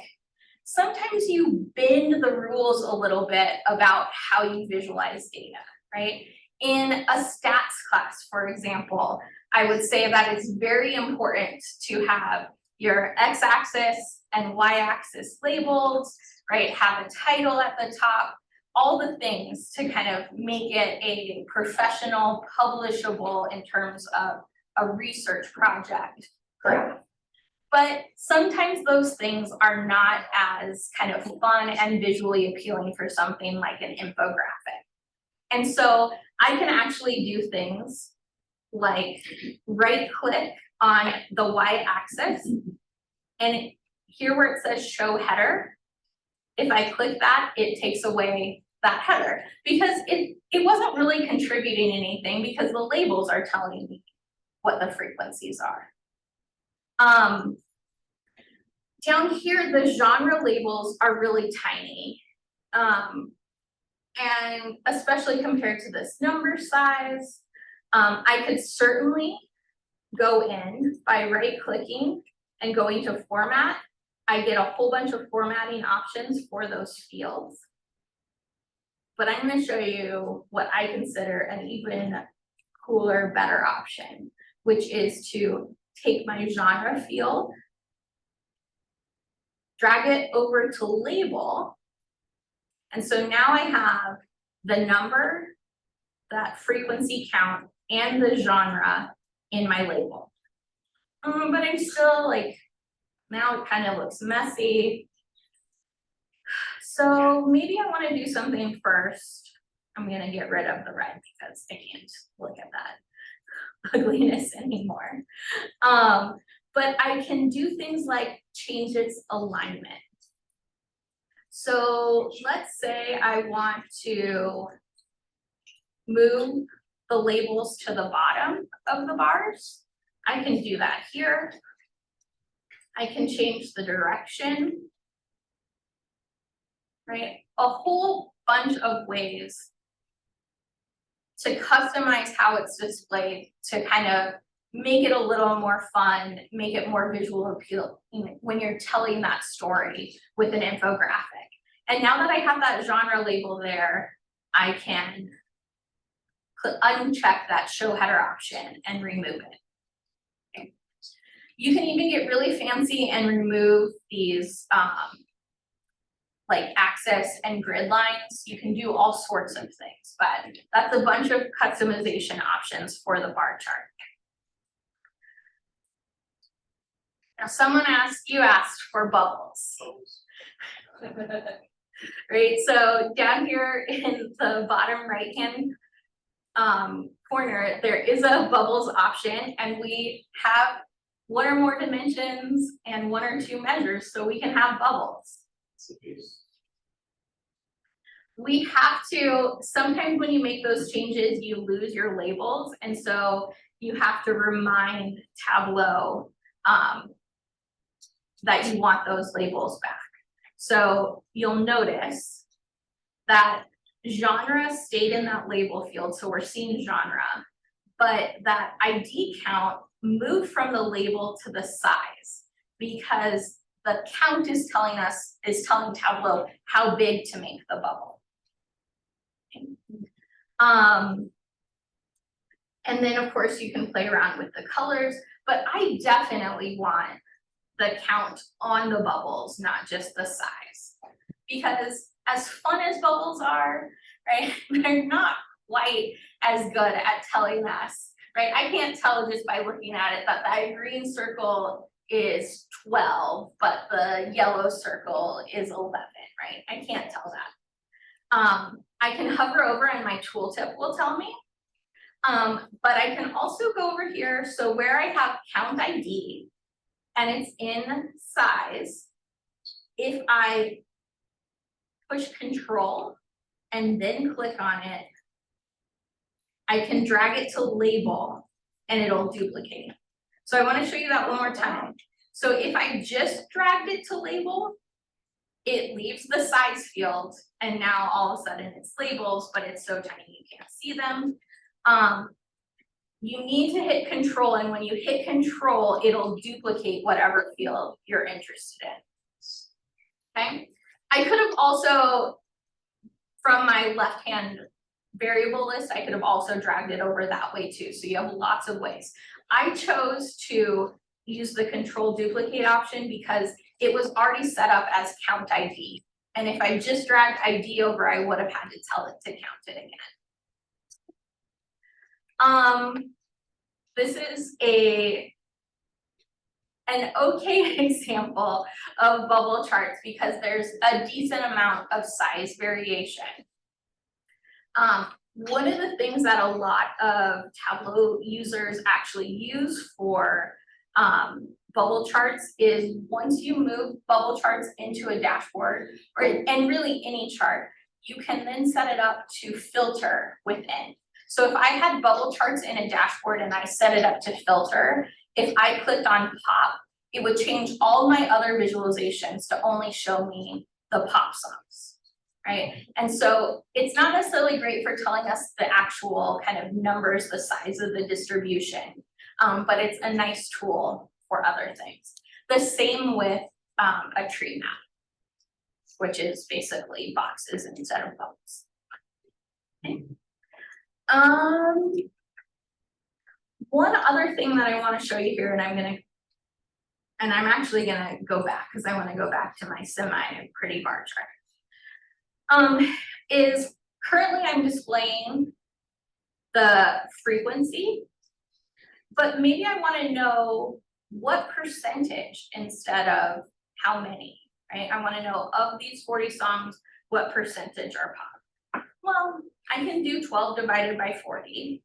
sometimes you bend the rules a little bit about how you visualize data, right? In a stats class, for example, I would say that it's very important to have your x-axis and y-axis labeled, right? Have a title at the top, all the things to kind of make it a professional, publishable in terms of a research project graph. But sometimes those things are not as kind of fun and visually appealing for something like an infographic. And so I can actually do things like right click on the y-axis, and here where it says show header, if I click that, it takes away that header because it wasn't really contributing anything because the labels are telling me what the frequencies are. Down here, the genre labels are really tiny. And especially compared to this number size, I could certainly go in by right clicking and going to format. I get a whole bunch of formatting options for those fields. But I'm going to show you what I consider an even cooler, better option, which is to take my genre field, drag it over to label. And so now I have the number, that frequency count, and the genre in my label. But I'm still like, now it kind of looks messy. So maybe I want to do something first. I'm going to get rid of the red because I can't look at that ugliness anymore. But I can do things like change its alignment. So let's say I want to move the labels to the bottom of the bars. I can do that here. I can change the direction, right? A whole bunch of ways to customize how it's displayed to kind of make it a little more fun, make it more visual appeal when you're telling that story with an infographic. And now that I have that genre label there, I can uncheck that show header option and remove it. Okay. You can even get really fancy and remove these like axis and grid lines. You can do all sorts of things, but that's a bunch of customization options for the bar chart. Now someone asked, you asked for bubbles. Right, so down here in the bottom right hand corner, there is a bubbles option, and we have one or more dimensions and one or two measures, so we can have bubbles. We have to, sometimes when you make those changes, you lose your labels, and so you have to remind Tableau that you want those labels back. So you'll notice that genre stayed in that label field, so we're seeing genre, but that ID count moved from the label to the size because the count is telling Tableau how big to make the bubble. Okay. And then of course you can play around with the colors, but I definitely want the count on the bubbles, not just the size. Because as fun as bubbles are, right, they're not quite as good at telling us, right? I can't tell just by looking at it that that green circle is 12, but the yellow circle is 11, right? I can't tell that. I can hover over and my tooltip will tell me. But I can also go over here, so where I have count ID, and it's in size, if I push Control and then click on it, I can drag it to label and it'll duplicate. So I want to show you that one more time. So if I just dragged it to label, it leaves the size field and now all of a sudden it's labels, but it's so tiny you can't see them. you need to hit control, and when you hit control, it'll duplicate whatever field you're interested in. Okay, I could have also, from my left-hand variable list, I could have also dragged it over that way too, so you have lots of ways. I chose to use the control duplicate option because it was already set up as count ID. And if I just dragged ID over, I would have had to tell it to count it again. This is an okay example of bubble charts because there's a decent amount of size variation. One of the things that a lot of Tableau users actually use for bubble charts is once you move bubble charts into a dashboard, and really any chart, you can then set it up to filter within. So if I had bubble charts in a dashboard and I set it up to filter, if I clicked on pop, it would change all my other visualizations to only show me the pop songs, right? And so it's not necessarily great for telling us the actual kind of numbers, the size of the distribution, but it's a nice tool for other things. The same with a tree map, which is basically boxes instead of bubbles. Okay. One other thing that I want to show you here, and I'm actually gonna go back because I want to go back to my semi-pretty bar chart. Is currently I'm displaying the frequency, but maybe I want to know what percentage instead of how many, right? I want to know of these 40 songs, what percentage are pop? Well, I can do 12 divided by 40,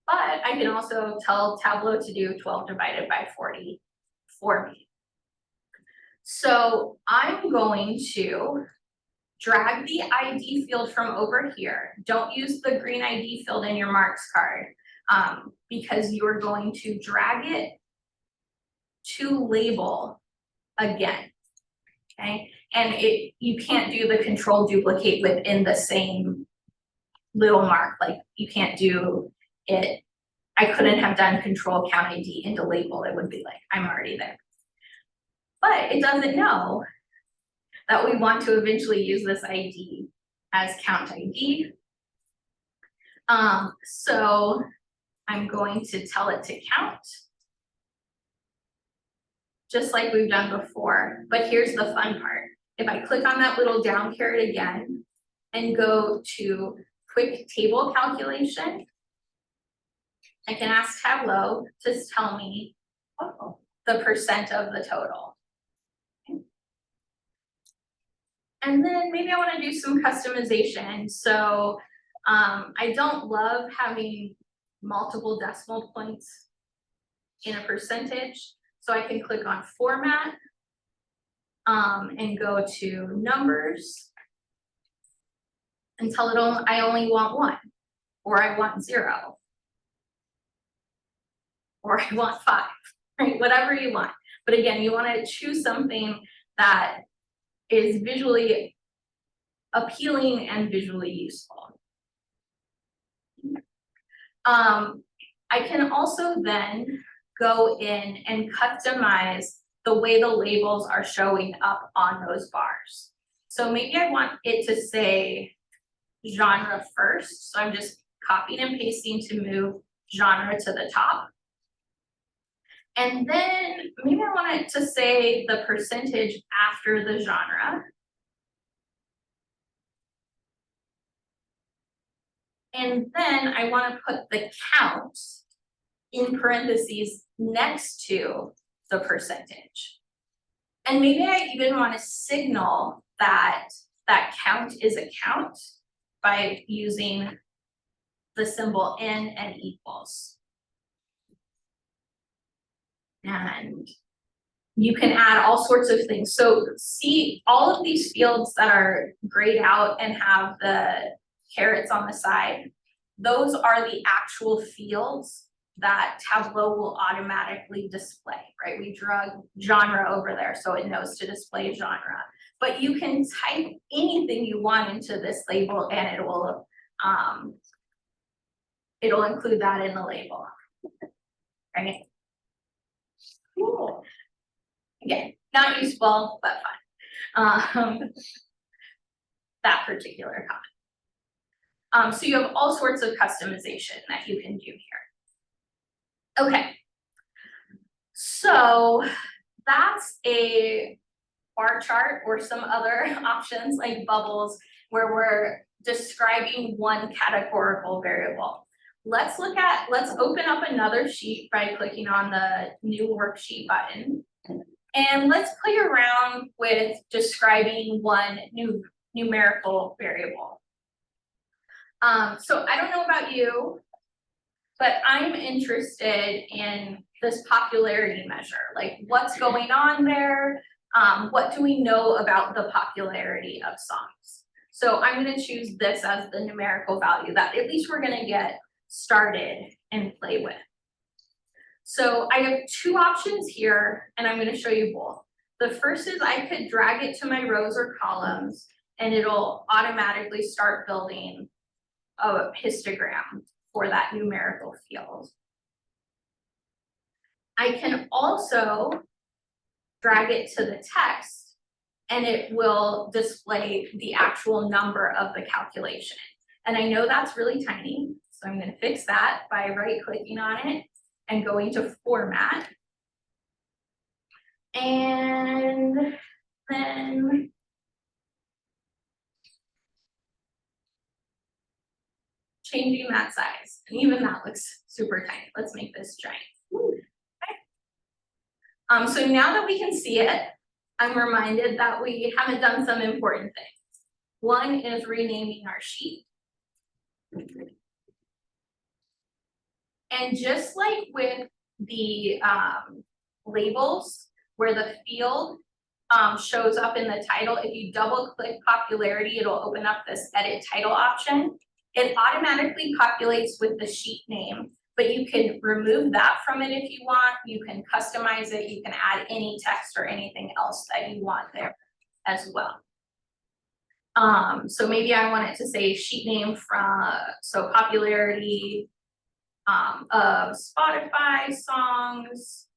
but I can also tell Tableau to do 12 divided by 40 for me. So I'm going to drag the ID field from over here. Don't use the green ID field in your marks card because you're going to drag it to label again, okay? And you can't do the control duplicate within the same little mark, like you can't do it. I couldn't have done control count ID into label, it would be like, I'm already there. But it doesn't know that we want to eventually use this ID as count ID. So I'm going to tell it to count, just like we've done before. But here's the fun part. If I click on that little down caret again and go to quick table calculation, I can ask Tableau to tell me the percent of the total. And then maybe I want to do some customization. So I don't love having multiple decimal points in a percentage. So I can click on format and go to numbers and tell it I only want 1, or I want 0, or I want 5, right? Whatever you want. But again, you want to choose something that is visually appealing and visually useful. I can also then go in and customize the way the labels are showing up on those bars. So maybe I want it to say genre first. So I'm just copying and pasting to move genre to the top. And then maybe I want it to say the percentage after the genre. And then I want to put the count in parentheses next to the percentage. And maybe I even want to signal that that count is a count by using the symbol n and equals. And you can add all sorts of things. So see all of these fields that are grayed out and have the carets on the side, those are the actual fields that Tableau will automatically display, right? We drug genre over there so it knows to display genre. But you can type anything you want into this label and it'll include that in the label. Right? Cool. Again, not useful, but fun. That particular comment. So you have all sorts of customization that you can do here. Okay. So that's a bar chart or some other options like bubbles where we're describing one categorical variable. Let's open up another sheet by clicking on the new worksheet button. And let's play around with describing one new numerical variable. So I don't know about you, but I'm interested in this popularity measure, like what's going on there? What do we know about the popularity of songs? So I'm going to choose this as the numerical value that at least we're going to get started and play with. So I have two options here, and I'm going to show you both. The first is I could drag it to my rows or columns, and it'll automatically start building a histogram for that numerical field. I can also drag it to the text, and it will display the actual number of the calculation. And I know that's really tiny, so I'm going to fix that by right-clicking on it and going to Format. And then changing that size. And even that looks super tiny. Let's make this giant. Okay. So now that we can see it, I'm reminded that we haven't done some important things. One is renaming our sheet. And just like with the labels, where the field shows up in the title, if you double click popularity, it'll open up this edit title option. It automatically populates with the sheet name, but you can remove that from it if you want. You can customize it. You can add any text or anything else that you want there as well. So maybe I want it to say sheet name from, so popularity of Spotify songs,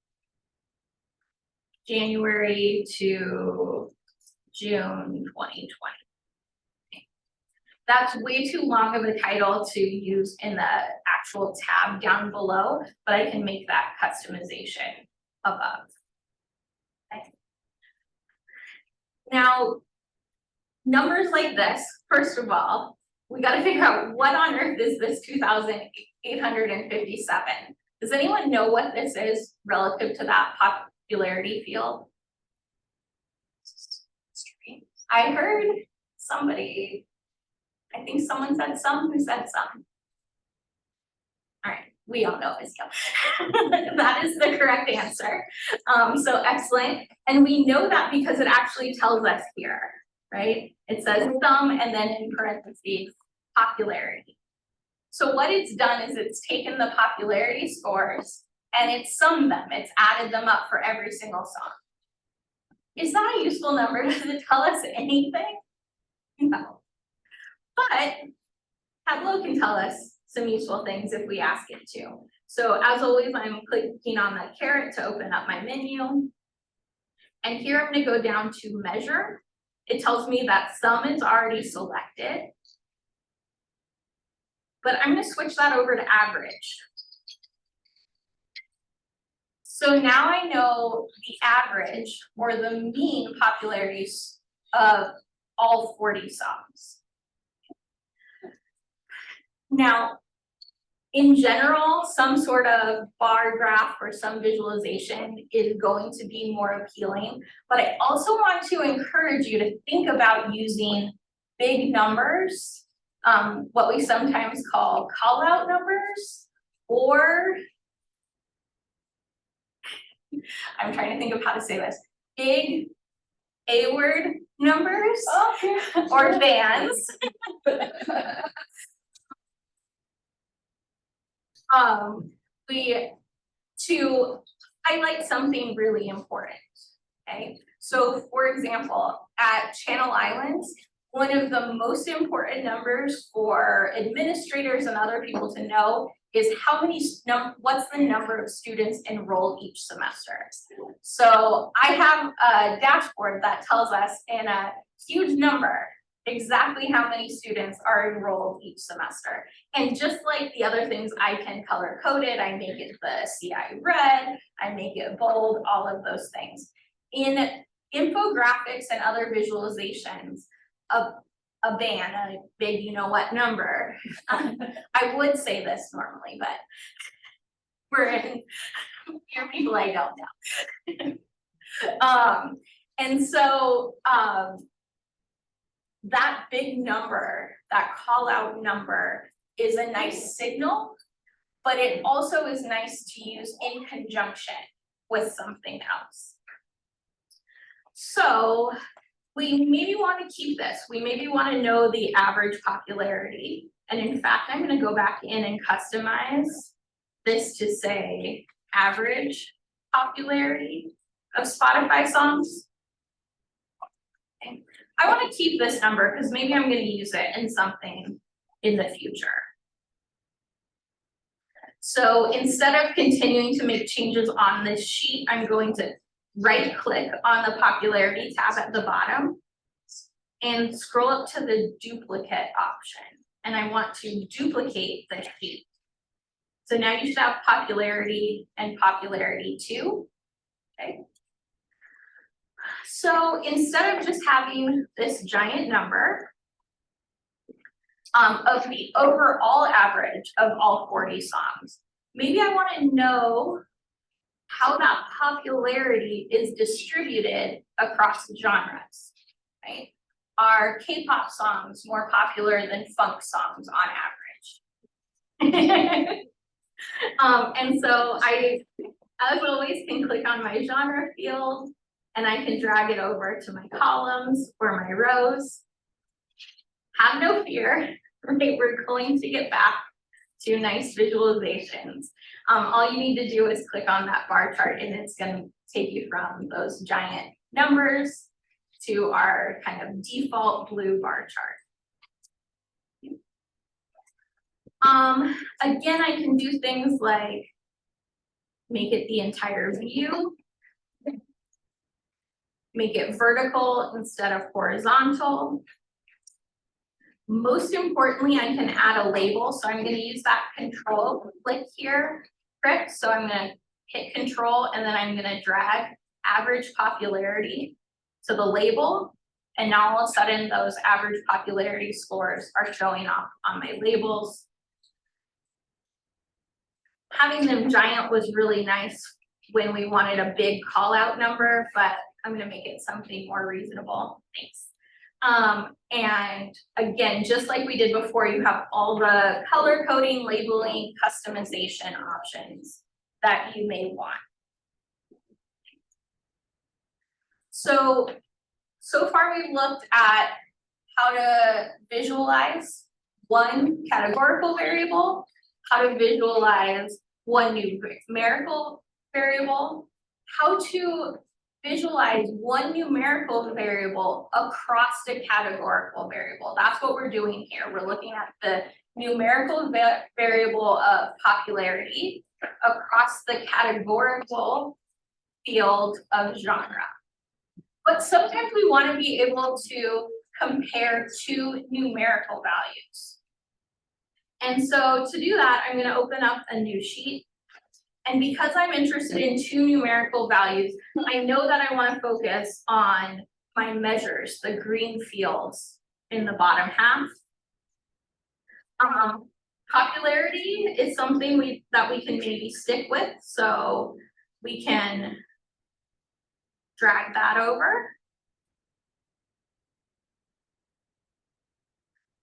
January to June 2020. That's way too long of a title to use in the actual tab down below, but I can make that customization above. Okay. Now, numbers like this, first of all, we got to figure out what on earth is this 2,857. Does anyone know what this is relative to that popularity field? I heard somebody, I think someone said some who said some. All right, we all know it's you. That is the correct answer. So excellent. And we know that because it actually tells us here, right? It says some and then in parentheses, popularity. So what it's done is it's taken the popularity scores and it's summed them. It's added them up for every single song. Is that a useful number? Does it tell us anything? No. But Tableau can tell us some useful things if we ask it to. So as always, I'm clicking on the caret to open up my menu. And here I'm going to go down to measure. It tells me that sum is already selected. But I'm going to switch that over to average. So now I know the average or the mean popularities of all 40 songs. Now, in general, some sort of bar graph or some visualization is going to be more appealing, but I also want to encourage you to think about using big numbers, what we sometimes call call-out numbers, or I'm trying to think of how to say this, big A-word numbers, or bands. To highlight something really important, okay? So for example, at Channel Islands, one of the most important numbers for administrators and other people to know is how many, what's the number of students enrolled each semester. So I have a dashboard that tells us in a huge number exactly how many students are enrolled each semester. And just like the other things, I can color code it, I make it the CI red, I make it bold, all of those things. In infographics and other visualizations, a band, a big you know what number, I would say this normally, but we're in, here people I don't know. And so that big number, that call out number is a nice signal, but it also is nice to use in conjunction with something else. So we maybe want to keep this, we maybe want to know the average popularity. And in fact, I'm going to go back in and customize this to say average popularity of Spotify songs. Okay. I want to keep this number because maybe I'm going to use it in something in the future. So instead of continuing to make changes on this sheet, I'm going to right click on the popularity tab at the bottom and scroll up to the duplicate option. And I want to duplicate the sheet. So now you should have popularity and popularity too. Okay. So instead of just having this giant number of the overall average of all 40 songs, maybe I want to know how that popularity is distributed across genres, right? Are K-pop songs more popular than funk songs on average? And so I, as always, can click on my genre field and I can drag it over to my columns or my rows. Have no fear, right? We're going to get back to nice visualizations. All you need to do is click on that bar chart and it's going to take you from those giant numbers to our kind of default blue bar chart. Again, I can do things like make it the entire view, make it vertical instead of horizontal. Most importantly, I can add a label. So I'm going to use that control click here, trick. So I'm going to hit control and then I'm going to drag average popularity to the label. And now all of a sudden those average popularity scores are showing up on my labels. Having them giant was really nice when we wanted a big call out number, but I'm going to make it something more reasonable. Thanks. And again, just like we did before, you have all the color coding, labeling, customization options that you may want. So far we've looked at how to visualize one categorical variable, how to visualize one numerical variable, how to visualize one numerical variable across the categorical variable. That's what we're doing here. We're looking at the numerical variable of popularity across the categorical field of genre. But sometimes we want to be able to compare two numerical values. And so to do that, I'm going to open up a new sheet. And because I'm interested in two numerical values, I know that I want to focus on my measures, the green fields in the bottom half. Popularity is something that we can maybe stick with, so we can drag that over.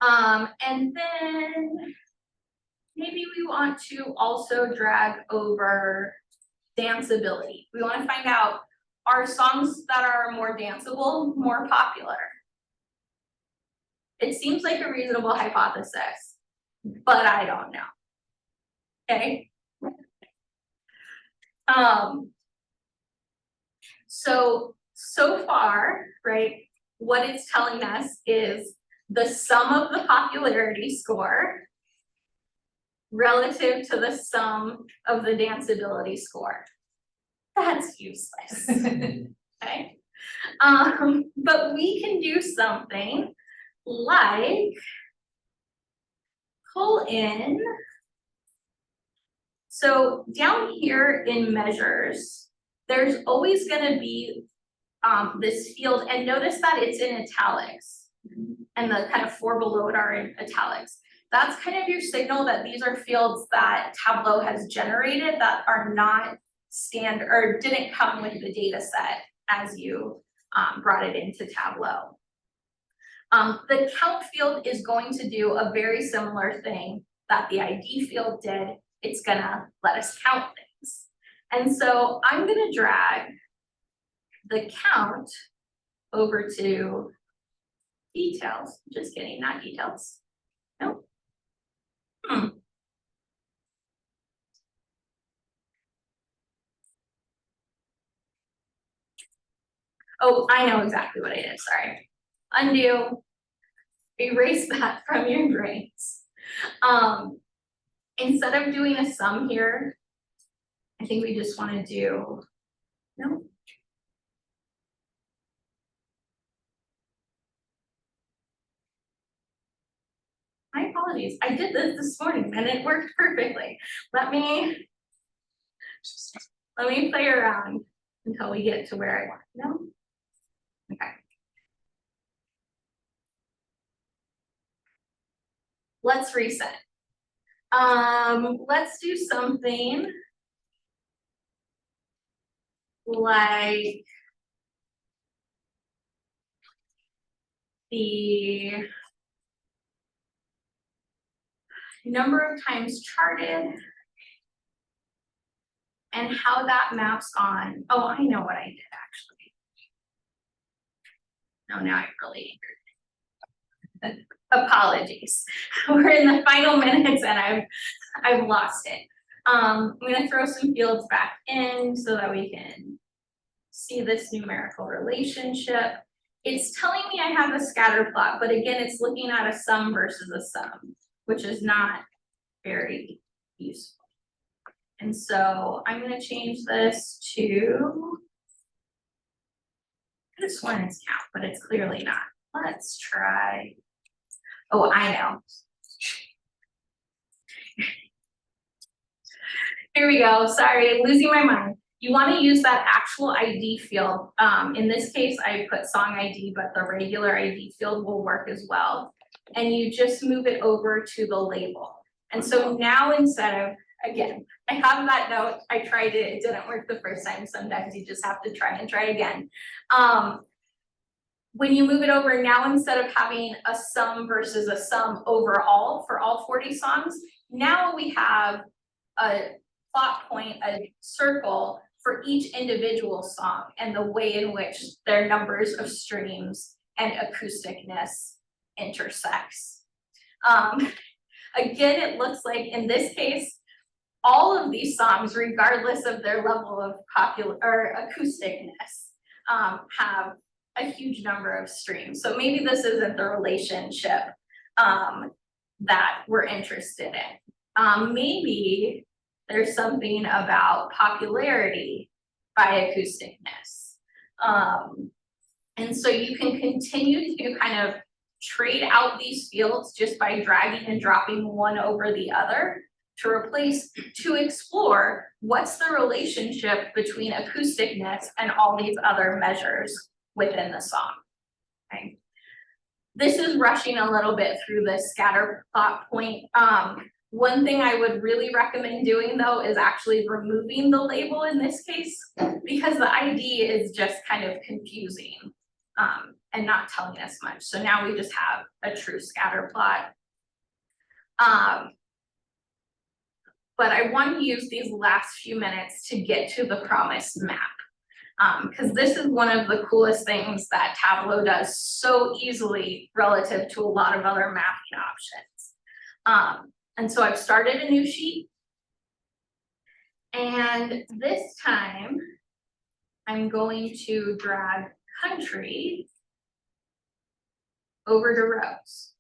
And then maybe we want to also drag over danceability. We want to find out, are songs that are more danceable more popular? It seems like a reasonable hypothesis, but I don't know. Okay. So far, right, what it's telling us is the sum of the popularity score relative to the sum of the danceability score. That's useless, okay? But we can do something like pull in. So down here in measures, there's always gonna be this field, and notice that it's in italics. And the kind of four below it are in italics. That's kind of your signal that these are fields that Tableau has generated that are not standard or didn't come with the data set as you brought it into Tableau. The count field is going to do a very similar thing that the ID field did. It's gonna let us count things. And so I'm gonna drag the count over to details. Just kidding, not details. Nope. Oh, I know exactly what I did, sorry. Undo, erase that from your brains. Instead of doing a sum here, I think we just wanna do, no. My apologies, I did this morning and it worked perfectly. Let me play around until we get to where I want to go. Okay. Let's reset. Let's do something like the number of times charted and how that maps on. Oh, I know what I did actually. No, now I'm really angry. Apologies. We're in the final minutes and I've lost it. I'm gonna throw some fields back in so that we can see this numerical relationship. It's telling me I have a scatter plot, but again, it's looking at a sum versus a sum, which is not very useful. And so I'm gonna change this to, this one is count, but it's clearly not. Let's try, oh, I know. Here we go, sorry, losing my mind. You wanna use that actual ID field. In this case, I put song ID, but the regular ID field will work as well. And you just move it over to the label. And so now instead of, again, I have that note, I tried it, it didn't work the first time. Sometimes you just have to try and try again. When you move it over, now instead of having a sum versus a sum overall for all 40 songs, now we have a plot point, a circle for each individual song and the way in which their numbers of streams and acousticness intersects. Again, it looks like in this case, all of these songs, regardless of their level of popular or acousticness, have a huge number of streams. So maybe this isn't the relationship that we're interested in. Maybe there's something about popularity by acousticness. And so you can continue to kind of trade out these fields just by dragging and dropping one over the other to explore what's the relationship between acousticness and all these other measures within the song, okay? This is rushing a little bit through the scatter plot point. One thing I would really recommend doing though is actually removing the label in this case, because the ID is just kind of confusing and not telling us much. So now we just have a true scatter plot. But I want to use these last few minutes to get to the promised map. Because this is one of the coolest things that Tableau does so easily relative to a lot of other mapping options. And so I've started a new sheet. And this time I'm going to drag country over to rows.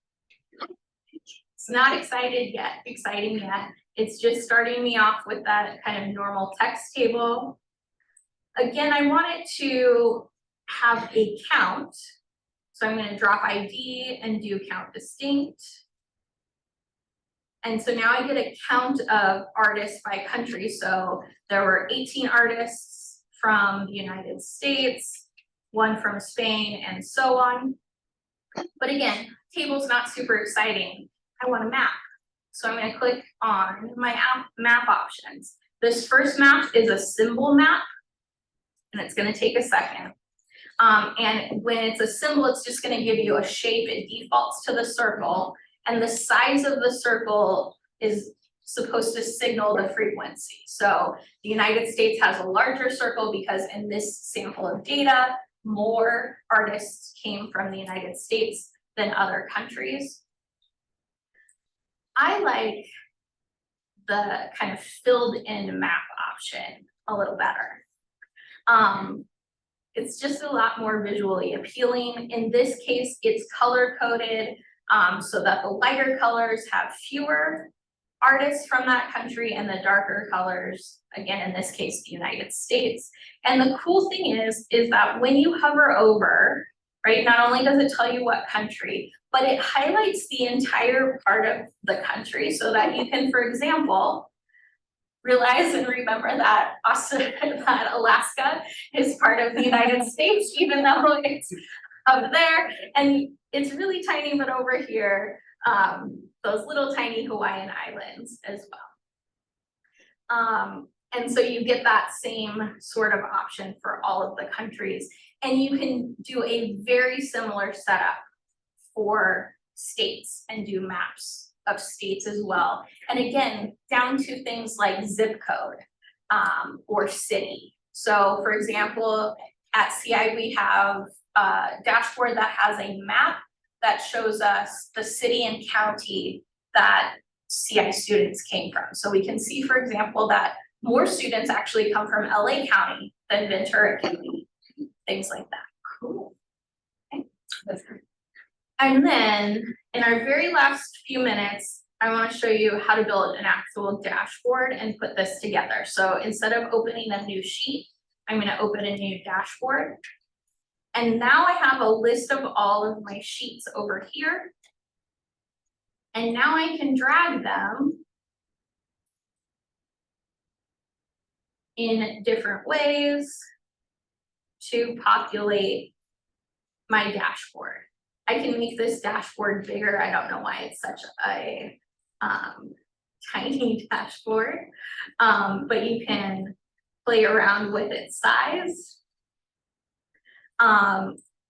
It's not exciting yet. It's just starting me off with that kind of normal text table. Again, I want it to have a count. So I'm gonna drop ID and do count distinct. And so now I get a count of artists by country. So there were 18 artists from the United States, 1 from Spain, and so on. But again, table's not super exciting. I want a map. So I'm gonna click on my map options. This first map is a symbol map, and it's gonna take a second. And when it's a symbol, it's just gonna give you a shape. It defaults to the circle, and the size of the circle is supposed to signal the frequency. So the United States has a larger circle because in this sample of data, more artists came from the United States than other countries. I like the kind of filled in map option a little better. It's just a lot more visually appealing. In this case, it's color coded so that the lighter colors have fewer artists from that country and the darker colors, again, in this case, the United States. And the cool thing is that when you hover over, right, not only does it tell you what country, but it highlights the entire part of the country so that you can, for example, realize and remember that Alaska is part of the United States, even though it's up there. And it's really tiny, but over here, those little tiny Hawaiian islands as well. And so you get that same sort of option for all of the countries. And you can do a very similar setup for states and do maps of states as well. And again, down to things like zip code or city. So for example, at CI, we have a dashboard that has a map that shows us the city and county that CI students came from. So we can see, for example, that more students actually come from LA County than Ventura County, things like that. Cool. Okay. And then in our very last few minutes, I want to show you how to build an actual dashboard and put this together. So instead of opening a new sheet, I'm going to open a new dashboard. And now I have a list of all of my sheets over here. And now I can drag them in different ways to populate my dashboard. I can make this dashboard bigger. I don't know why it's such a tiny dashboard, but you can play around with its size.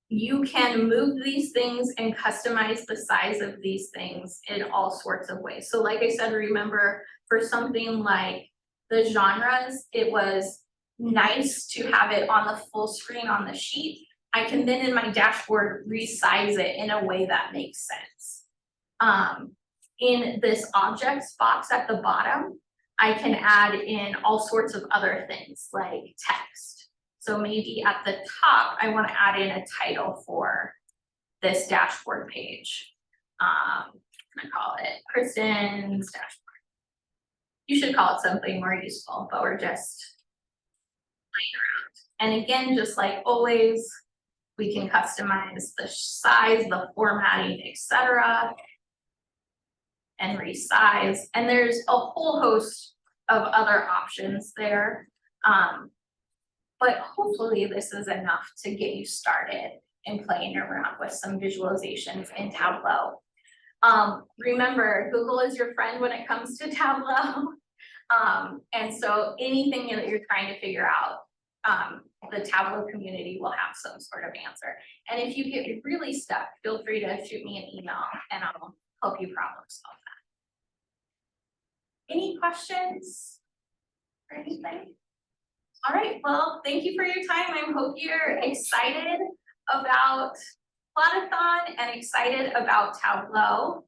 You can move these things and customize the size of these things in all sorts of ways. So like I said, remember for something like the genres, it was nice to have it on the full screen on the sheet. I can then in my dashboard resize it in a way that makes sense. In this objects box at the bottom, I can add in all sorts of other things like text. So maybe at the top, I want to add in a title for this dashboard page. I'm gonna call it Kristin's dashboard. You should call it something more useful, but we're just playing around. And again, just like always, we can customize the size, the formatting, etc. and resize. And there's a whole host of other options there. But hopefully this is enough to get you started in playing around with some visualizations in Tableau. Remember, Google is your friend when it comes to Tableau. And so anything that you're trying to figure out, the Tableau community will have some sort of answer. And if you get really stuck, feel free to shoot me an email and I'll help you problem solve that. Any questions or anything? All right, well, thank you for your time. I hope you're excited about Plot-A-Thon and excited about Tableau.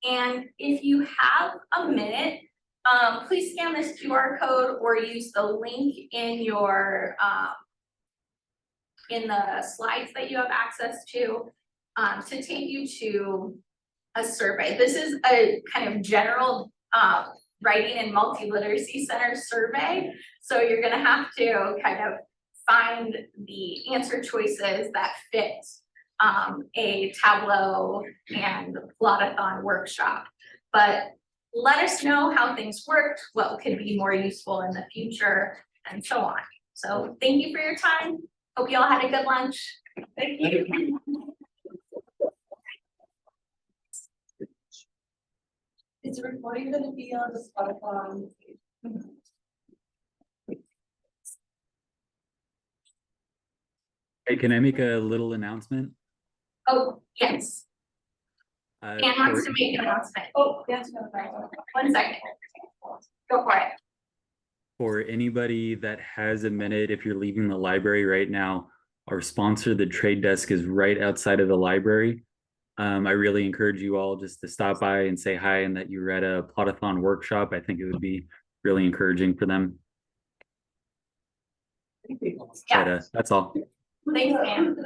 And if you have a minute, please scan this QR code or use the link in your in the slides that you have access to. to take you to a survey. This is a kind of general, writing and multi-literacy center survey. So you're gonna have to kind of find the answer choices that fit a Tableau and Plot-A-Thon workshop. But let us know how things worked, what could be more useful in the future, and so on. So thank you for your time. Hope you all had a good lunch. Thank you. Is the recording gonna be on the Spotify? Hey, can I make a little announcement? Oh, yes, Anne wants to make an announcement. Oh, yes, no, 1 second. Go for it. For anybody that has a minute, if you're leaving the library right now, our sponsor, the Trade Desk, is right outside of the library. I really encourage you all just to stop by and say hi and that you were at a Plot-A-Thon workshop. I think it would be really encouraging for them. Yeah. But, that's all. Thanks, Anne.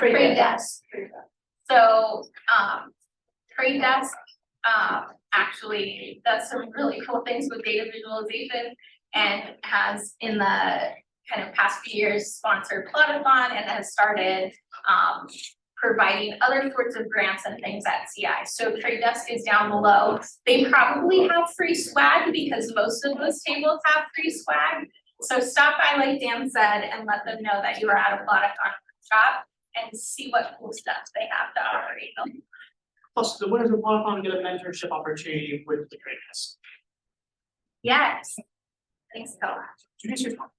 Trade Desk. So, Trade Desk, actually does some really cool things with data visualization and has in the kind of past few years sponsored Plot-A-Thon and has started, providing other sorts of grants and things at CI. So Trade Desk is down below. They probably have free swag because most of those tables have free swag. So stop by, like Dan said, and let them know that you were at a Plot-A-Thon shop and see what cool stuff they have to offer you. Plus, the winners of Plot-A-Thon get a mentorship opportunity with the Trade Desk. Yes. Thanks so much. Introduce yourself.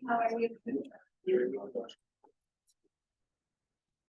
How are you?